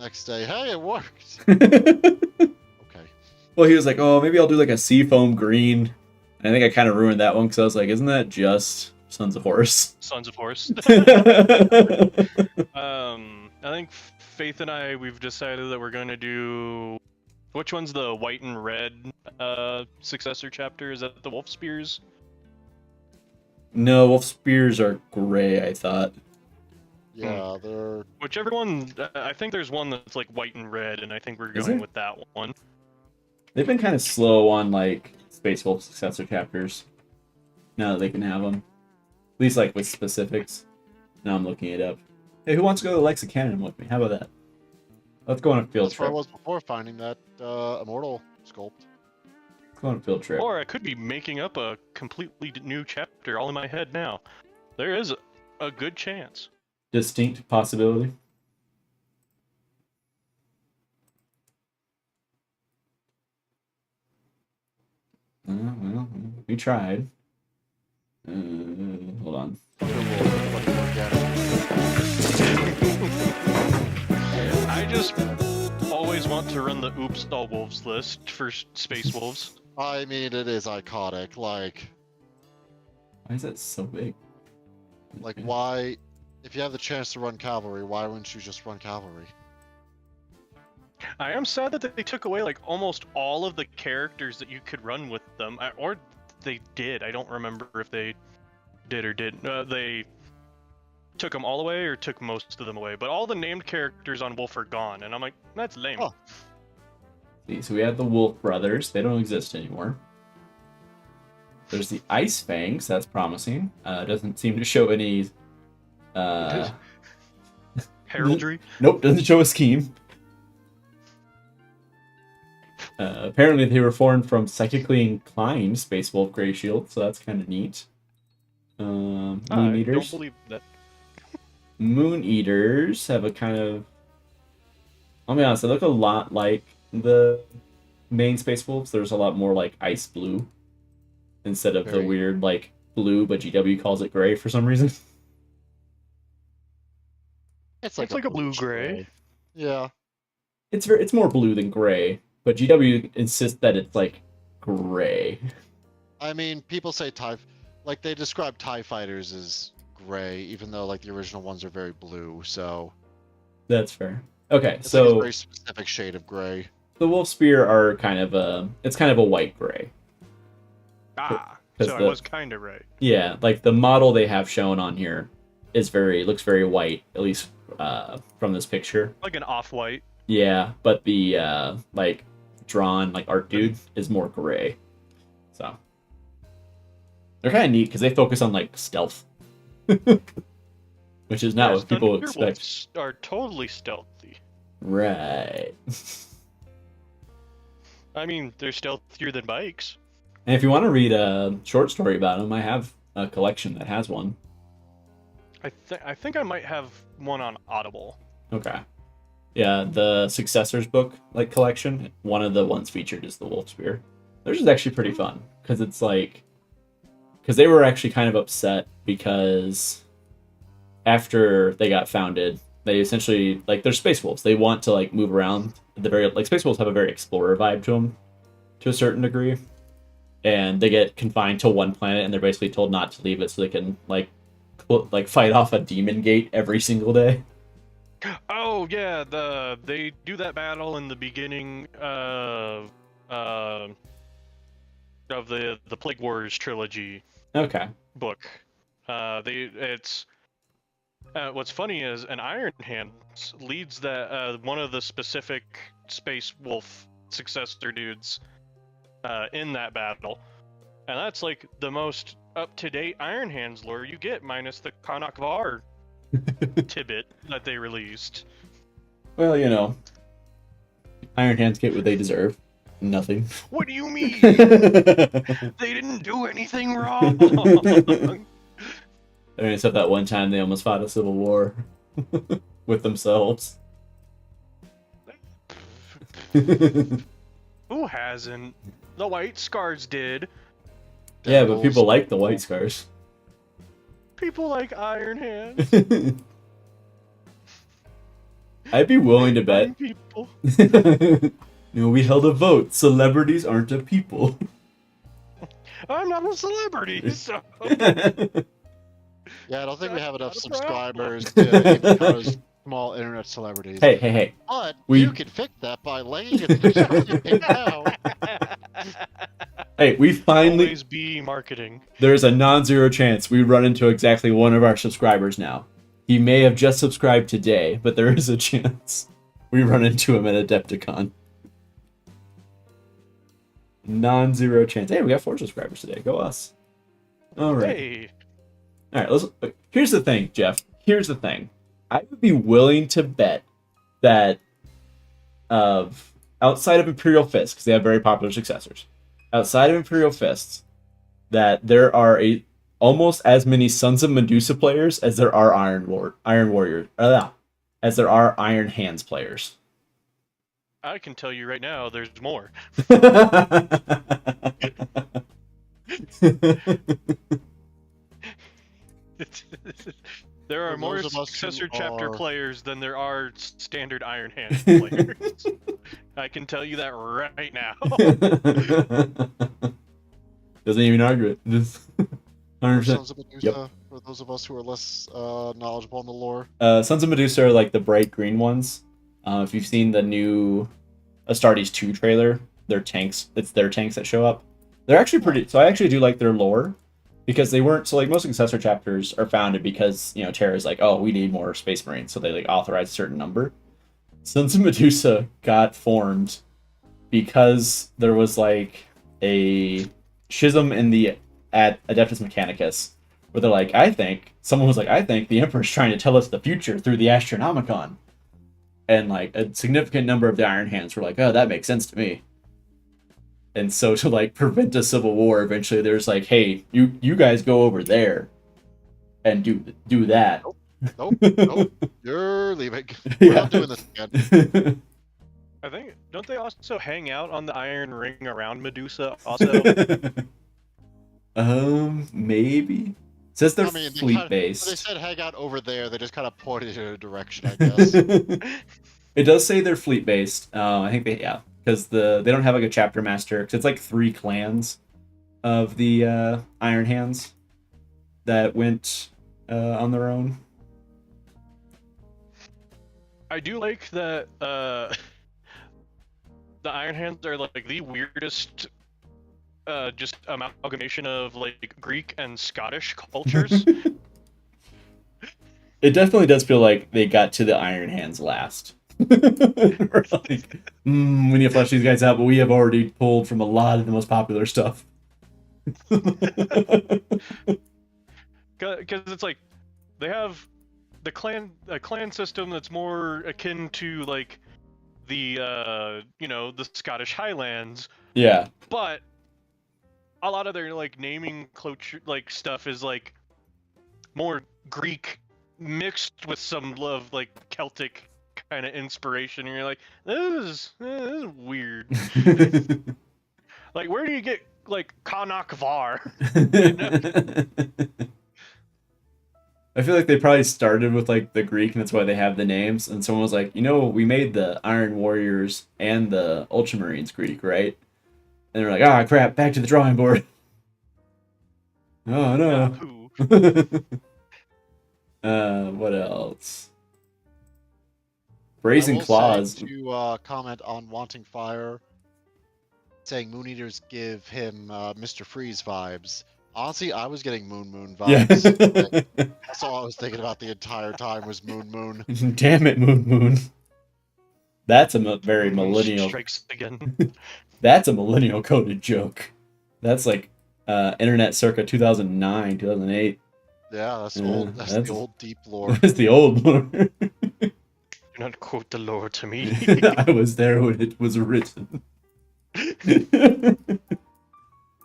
Next day, hey, it worked. Okay. Well, he was like, oh, maybe I'll do like a seafoam green. And I think I kind of ruined that one because I was like, isn't that just Sons of Horse? Sons of Horse. I think Faith and I, we've decided that we're going to do... Which one's the white and red successor chapter? Is that the Wolf Spears? No, Wolf Spears are gray, I thought. Yeah, they're... Whichever one... I think there's one that's like white and red, and I think we're Is going there? with that one. They've been kind of slow on, like, Space Wolf successor chapters. Now that they can have them. At least, like, with specifics. Now I'm looking it up. Hey, who wants to go to Lexicannon with me? How about that? Let's go on a field That's where I trip. was before finding that immortal sculpt. Let's go on a field trip. Or I could be making up a completely new chapter all in my head now. There is a good chance. Distinct possibility. Well, we tried. Hold on. I just always want to run the Oops All Wolves list for Space Wolves. I mean, it is iconic. Like Why is that so big? Okay. why? If you have the chance to run cavalry, why wouldn't you just run cavalry? I am sad that they took away like almost all of the characters that you could run with them, or they did. I don't remember if they did or didn't. They took them all away or took most of them away, but all the named characters on Wolf are gone, and I'm like, that's lame. Oh. See, so we have the Wolf Brothers. They don't exist anymore. There's the Ice Fangs. That's promising. Doesn't seem to show any... Heraldry? Nope, doesn't show a scheme. Apparently they were formed from psychically inclined Space Wolf Grey Shield, so that's kind of neat. Moon I Eaters. don't believe that. Moon Eaters have a kind of... I'll be honest, they look a lot like the main Space Wolves. There's a lot more like ice blue instead of the Very. weird like blue, but GW calls it gray for some reason. It's like a bluish blue-gray. Yeah. It's more blue than gray, but GW insists that it's like gray. I mean, people say like they describe TIE fighters as gray, even though like the original ones are very blue. So That's fair. Okay, it's like a so very specific shade of gray. the Wolf Spear are kind of it's kind of a white gray. Ah, 'Cause so I the- was kind of right. Yeah, like the model they have shown on here is looks very white, at least from this picture. Like an off-white. Yeah, but the like drawn like art dude is more gray. So they're kind of neat because they focus on like stealth, which is not Yes, what people Thunder expect. Wolves are totally stealthy. Right. I mean, they're stealthier than bikes. And if you want to read a short story about them, I have a collection that has one. I think I might have one on Audible. Okay. Yeah, the Successors book like collection, one of the ones featured is the Wolf Spear. Theirs is actually pretty fun because it's like, because they were actually kind of upset because after they got founded, they essentially like they're Space Wolves. They want to like move around. The very like Space Wolves have a very explorer vibe to them, to a certain degree, and they get confined to one planet and they're basically told not to leave it so they can like fight off a demon gate every single day. Oh yeah, they do that battle in the beginning of the Plague Wars trilogy Okay. book. What's funny is an Iron Hand leads that one of the specific Space Wolf successor dudes in that battle, and that's like the most up-to-date Iron Hands lore you get, minus the Karnak Var tidbit that they released. Well, you know, Iron Hands get what they deserve. Nothing. What do you mean? They didn't do anything wrong. I mean, except that one time they almost fought a civil war with themselves. Who hasn't? The White Scars did. Yeah, but people like the White Scars. People like Iron Hands. I'd be willing to bet. People. You know, we held a vote. Celebrities aren't a people. I'm not a celebrity, so. Yeah, I don't think we have enough Not a problem. subscribers to even those small internet celebrities. Hey. But We- you can fix that by laying it down. Hey, we finally... Always be marketing. There's a non-zero chance we run into exactly one of our subscribers now. He may have just subscribed today, but there is a chance we run into him at Adepticon. Non-zero chance. Hey, we got 4 subscribers today. Go us. All right. Hey. All right. Here's the thing, Jeff. Here's the thing. I would be willing to bet that outside of Imperial Fists, because they have very popular successors, outside of Imperial Fists, that there are almost as many Sons of Medusa players as there are Iron Warriors, as there are Iron Hands players. I can tell you right now, there's more. There are For more those of us successor who chapter are- players than there are standard Iron Hands players. I can tell you that right now. Doesn't even argue it. Just 100%. Sons of Medusa, for those of us who are less knowledgeable in the lore. Sons of Medusa are like the bright green ones. If you've seen the new Astartes 2 trailer, their tanks, it's their tanks that show up. They're actually pretty, so I actually do like their lore, because they weren't, so like most successor chapters are founded because, you know, Terra's like, oh, we need more Space Marines, so they like authorize a certain number. Sons of Medusa got formed because there was like a schism at Adeptus Mechanicus, where they're like, I think the Emperor's trying to tell us the future through the Astronomicon. And like a significant number of the Iron Hands were like, oh, that makes sense to me. And so to like prevent a civil war, eventually there's like, hey, you guys go over there and do that. Nope. You're leaving. We're not doing this again. I think, don't they also hang out on the Iron Ring around Medusa also? Maybe. It says they're I mean, fleet They based. said hang out over there. They just kind of pointed in a direction, I guess. It does say they're fleet based. I think because they don't have like a chapter master, because it's like 3 clans of the Iron Hands that went on their own. I do like that the Iron Hands are like the weirdest just amalgamation of like Greek and Scottish cultures. It definitely does feel like they got to the Iron Hands last. We're like, we need to flesh these guys out, but we have already pulled from a lot of the most popular stuff. Because it's like they have a clan system that's more akin to like the the Scottish Highlands, Yeah. but a lot of their like naming like stuff is like more Greek mixed with some love like Celtic kind of inspiration, and you're like, this is weird. Like, where do you get like Karnak Var? I feel like they probably started with like the Greek, and that's why they have the names. And someone was like, we made the Iron Warriors and the Ultramarines Greek, right? And they're like, ah, crap, back to the drawing board. Oh no. What else? Brazen I will Claws. say to comment on Wanting Fire, saying Moon Eaters give him Mr. Freeze vibes. Honestly, I was getting Moon Yeah. vibes. That's all I was thinking about the entire time was Moon. Damn it, Moon. That's a very She millennial. strikes again. That's a millennial coded joke. That's like internet circa 2009, 2008. Yeah, that's Yeah, old. That's that's- the old deep lore. That's the old one. Do not quote the lore to me. I was there when it was written.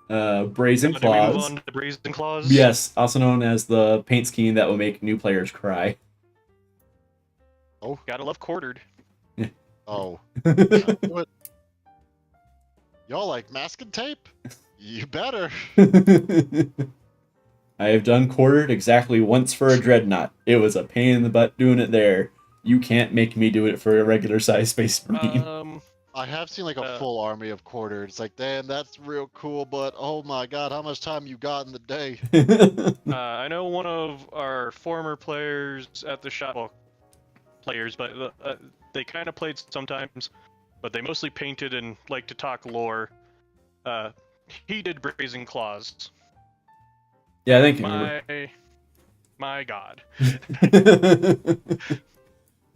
Brazen Did we move Claws. on to Brazen Claws? Yes, also known as the paint scheme that will make new players cry. Oh, Gotta love quartered. oh. What? Y'all like masking tape? You better. I have done quartered exactly once for a dreadnought. It was a pain in the butt doing it there. You can't make me do it for a regular size Space Marine. I have seen like a full army of quartered. It's like, damn, that's real cool, but oh my god, how much time you got in the day? I know one of our former players at the shop, well, players, but they kind of played sometimes, but they mostly painted and like to talk lore. He did Brazen Claws. Yeah, I think. My god.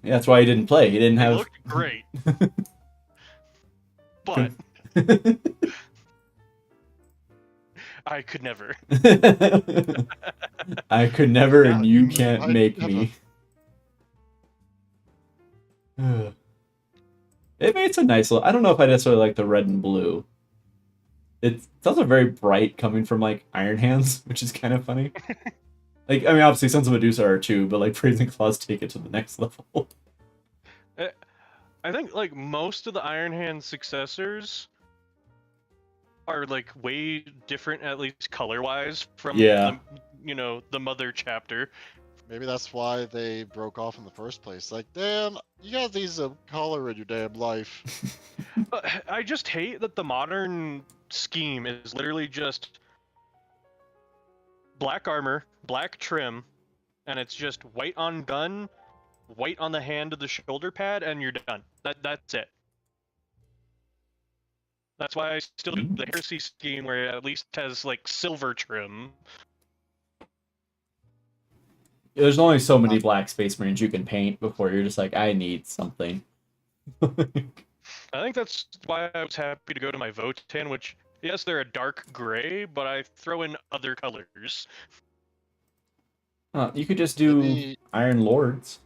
Yeah, that's why he didn't play. He didn't They have. looked great. But I could never. I could never, Yeah, and you you can't might make never. me. It makes a nice little. I don't know if I necessarily like the red and blue. It's also very bright coming from like Iron Hands, which is kind of funny. Like, I mean, obviously Sons of Medusa are too, but like Brazen Claws take it to the next level. I think like most of the Iron Hand successors are like way different, at least color-wise, from Yeah. the mother chapter. Maybe that's why they broke off in the first place. Like, damn, you got these color in your damn life. I just hate that the modern scheme is literally just black armor, black trim, and it's just white on gun, white on the hand of the shoulder pad, and you're done. That's it. That's why I still do the Heresy scheme where it at least has like silver trim. There's only so many black Space Marines you can paint before you're just like, I need something. I think that's why I was happy to go to my Votan, which, yes, they're a dark gray, but I throw in other colors. You could just do Maybe- Iron Lords.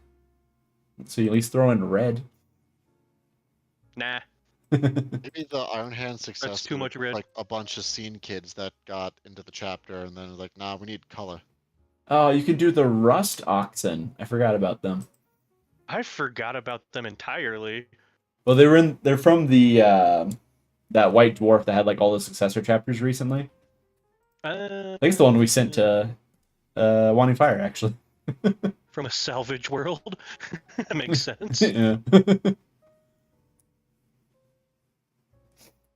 So you at least throw in red. Nah. Maybe the Iron Hand success too much red. like a bunch of scene kids that got into the chapter and then like, nah, we need color. Oh, you could do the Rust Oxen. I forgot about them. I forgot about them entirely. Well, they're from the that White Dwarf that had like all the successor chapters recently. I think it's the one we sent to Wanting Fire, actually. From a salvage world. That makes sense. Yeah.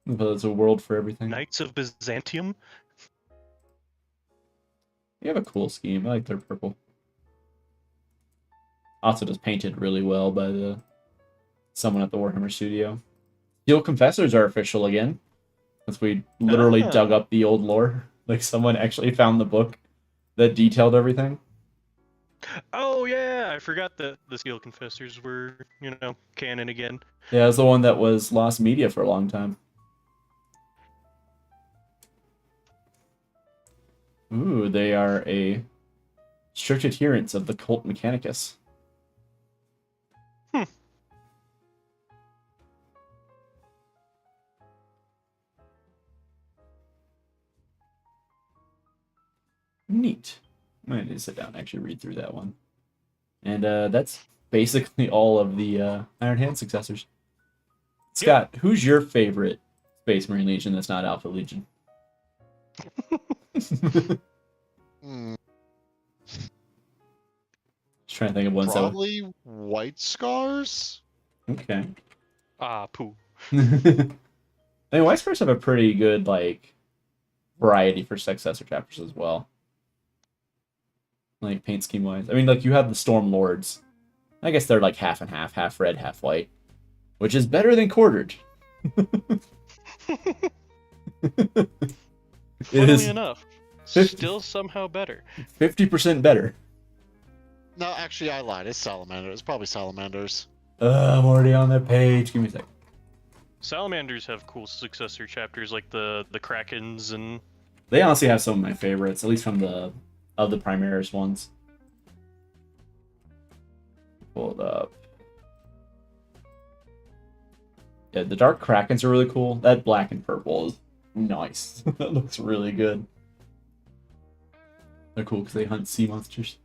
But it's a world for everything. Knights of Byzantium. You have a cool scheme. I like their purple. Also just painted really well by someone at the Warhammer studio. Steel Confessors are official again. Since we literally dug up the old lore. Like someone actually found the book that detailed everything. Oh yeah, I forgot that the Steel Confessors were, canon again. Yeah, it was the one that was lost media for a long time. Ooh, they are a strict adherents of the Cult Mechanicus. Neat. I might need to sit down and actually read through that one. And that's basically all of the Iron Hand successors. Scott, who's your favorite Space Marine Legion that's not Alpha Legion? Hmm, Just trying to think of ones probably White Scars? Okay. Ah, poo. I mean, White Scars have a pretty good, like, variety for successor chapters as well. Like, paint scheme-wise. I mean, like, you have the Storm Lords. I guess they're, like, half and half red, half white. Which is better than quartered. Funnily enough, still somehow better. 50% better. No, actually, I lied. It's Salamander. It's probably Salamanders. I'm already on that page. Give me a sec. Salamanders have cool successor chapters like the Krakens and They honestly have some of my favorites, at least from the Primaris ones. Pull it up. Yeah, the Dark Krakens are really cool. That black and purple is nice. That looks really good. They're cool because they hunt sea monsters.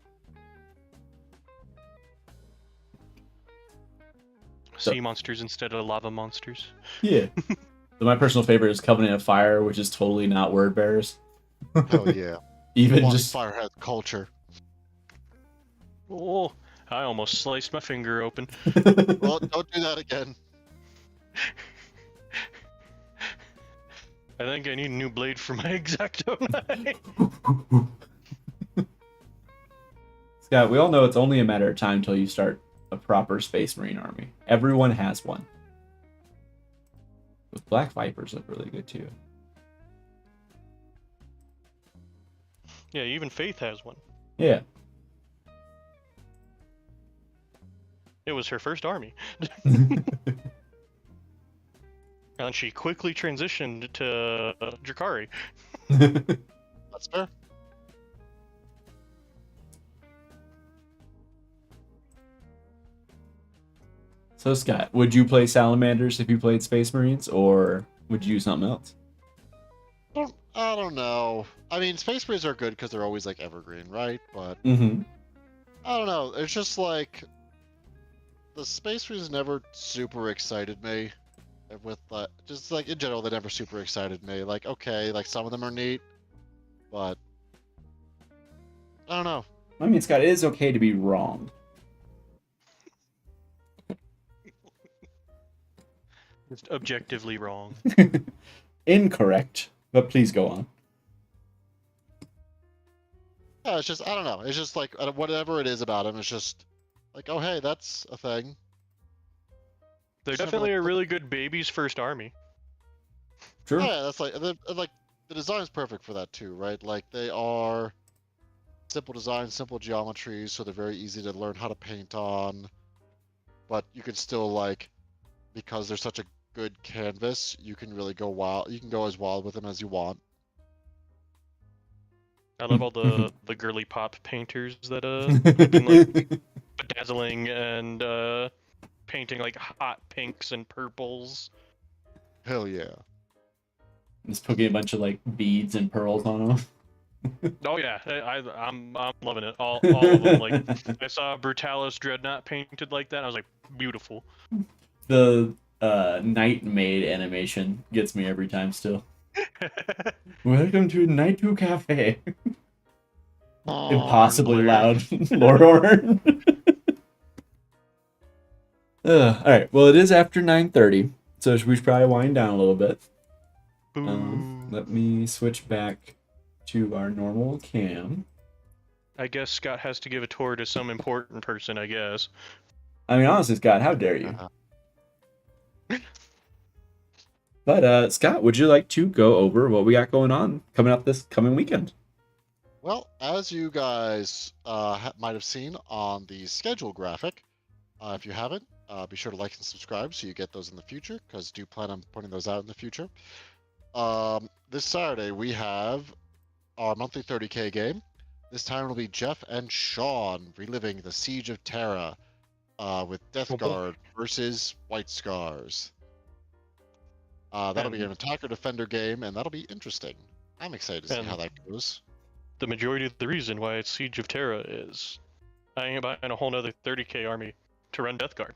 sea monsters instead of lava monsters. Yeah. So my personal favorite is Covenant of Fire, which is totally not word bearers. Hell yeah. Even Well, just fire has culture. Oh, I almost sliced my finger open. Well, don't do that again. I think I need a new blade for my Exacto knife. Scott, we all know it's only a matter of time until you start a proper Space Marine army. Everyone has one. Those Black Vipers look really good too. Yeah, even Faith has one. Yeah. It was her first army. And she quickly transitioned to Drakari. That's fair. So Scott, would you play Salamanders if you played Space Marines, or would you use something else? I don't know. I mean, Space Marines are good because they're always like evergreen, right? But Mm-hmm. I don't know. It's just like the Space Marines never super excited me. With just like in general, they never super excited me. Like, okay, like some of them are neat, but I don't know. I mean, Scott, it is okay to be wrong. Just objectively wrong. Incorrect, but please go on. Yeah, it's just I don't know. It's just like whatever it is about them, it's just like, oh hey, that's a thing. They're Sort of definitely like- a really good baby's first army. True. Yeah, that's like the design is perfect for that too, right? Like they are simple design, simple geometries, so they're very easy to learn how to paint on. But you can still like, because they're such a good canvas, you can really go wild. You can go as wild with them as you want. I love all the girly pop painters that have been like bedazzling and painting like hot pinks and purples. Hell yeah. Just putting a bunch of like beads and pearls on them. Oh yeah, I'm loving it. All of them. Like I saw Brutalis Dreadnought painted like that. And I was like, beautiful. The Night Maid animation gets me every time still. Welcome to Night 2 Cafe. Impossibly loud Lord Horn. Alright, well it is after 9:30, so we should probably wind down a little bit. Let me switch back to our normal cam. I guess Scott has to give a tour to some important person, I guess. I mean, honestly, Scott, how dare you? But, Scott, would you like to go over what we got going on coming up this coming weekend? Well, as you guys might have seen on the schedule graphic, if you haven't, be sure to like and subscribe so you get those in the future, because do plan on putting those out in the future. This Saturday, we have our monthly 30K game. This time it'll be Jeff and Sean reliving the Siege of Terra with Death Guard versus White Scars. That'll be an attacker-defender game, and that'll be interesting. I'm excited to see how that goes. The majority of the reason why it's Siege of Terra is I ain't buying a whole nother 30k army to run Death Guard.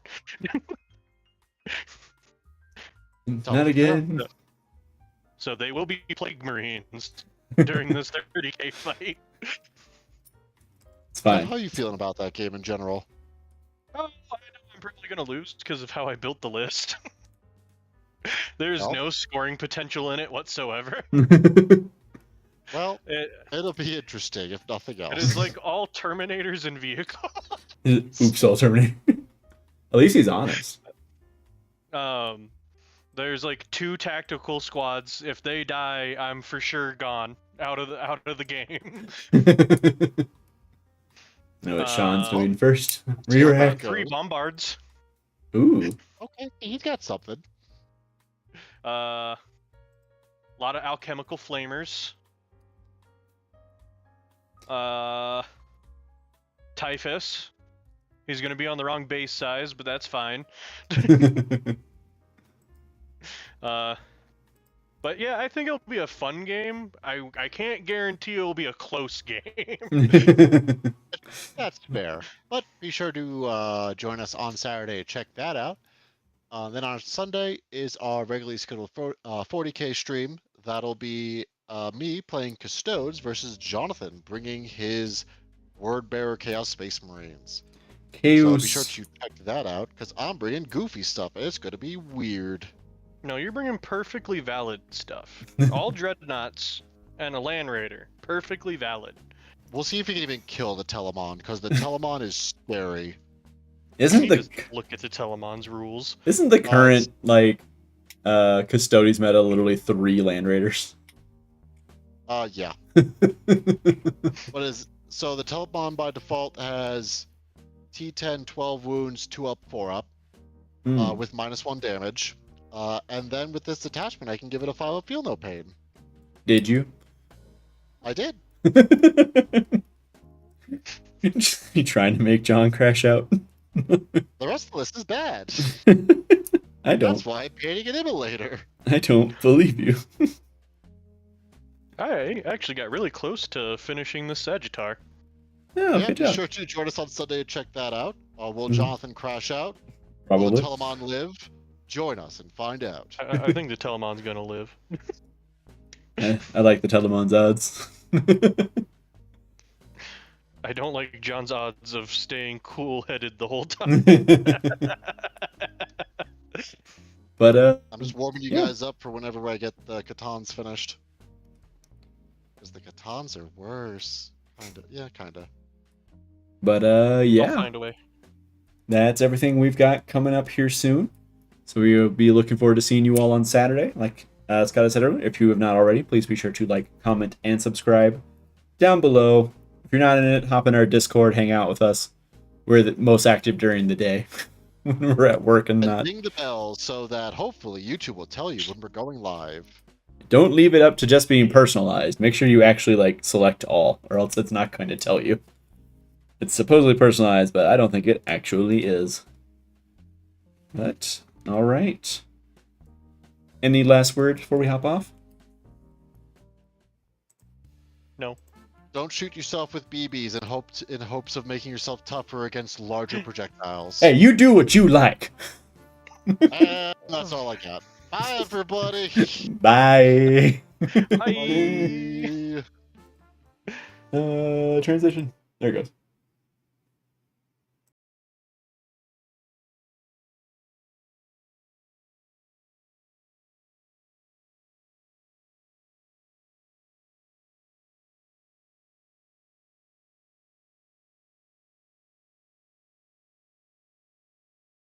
Not again. So they will be Plague Marines during this 30k fight. It's fine. How are you feeling about that game in general? Oh, I know I'm probably gonna lose because of how I built the list. There's no scoring potential in it whatsoever. Well, it'll be interesting, if nothing else. It is like all Terminators and vehicles. Oops, all Terminator. At least he's honest. There's like 2 tactical squads. If they die, I'm for sure gone out of the game. No, it's Sean's doing first. Re-rack. 3 bombards. Ooh. Okay, he's got something. A lot of alchemical flamers. Typhus. He's gonna be on the wrong base size, but that's fine. But yeah, I think it'll be a fun game. I can't guarantee it'll be a close game. That's fair. But be sure to join us on Saturday to check that out. Then on Sunday is our regularly scheduled 40K stream. That'll be me playing Custodes versus Jonathan, bringing his Word Bearer Chaos Space Marines. So be sure Chaos. to check that out, because I'm bringing goofy stuff, and it's going to be weird. No, you're bringing perfectly valid stuff. All dreadnoughts and a land raider. Perfectly valid. We'll see if we can even kill the Telemon, because the Telemon is scary. Isn't the Just look at the Telemon's rules. isn't the current Custodes meta literally 3 land raiders? Yeah. So the Telemon by default has T10, 12 wounds, 2 up, 4 up, with -1 damage. And then with this attachment, I can give it a 5 up, feel no pain. Did you? I did. You trying to make John crash out? The rest of the list is bad. I don't. That's why I'm painting an immolator. I don't believe you. I actually got really close to finishing the Sagittar. Oh, Yeah, good be job. sure to join us on Sunday to check that out. Will Jonathan crash out? Will Probably. the Telemon live? Join us and find out. I think the Telemon's gonna live. I like the Telemon's odds. I don't like John's odds of staying cool-headed the whole time. But I'm just warming you yeah. guys up for whenever I get the Catons finished. Because the Catons are worse. Kinda. Yeah, kinda. But I'll yeah. find a way. That's everything we've got coming up here soon. So we will be looking forward to seeing you all on Saturday. Like Scott said earlier, if you have not already, please be sure to like, comment, and subscribe down below. If you're not in it, hop in our Discord, hang out with us. We're the most active during the day when we're at work and not. Ring the bell so that hopefully YouTube will tell you when we're going live. Don't leave it up to just being personalized. Make sure you actually like select all, or else it's not going to tell you. It's supposedly personalized, but I don't think it actually is. But all right. Any last word before we hop off? No. Don't shoot yourself with BBs in hopes of making yourself tougher against larger projectiles. Hey, you do what you like. And that's all I got. Bye, everybody. Bye. Bye. Bye. Transition. There it goes.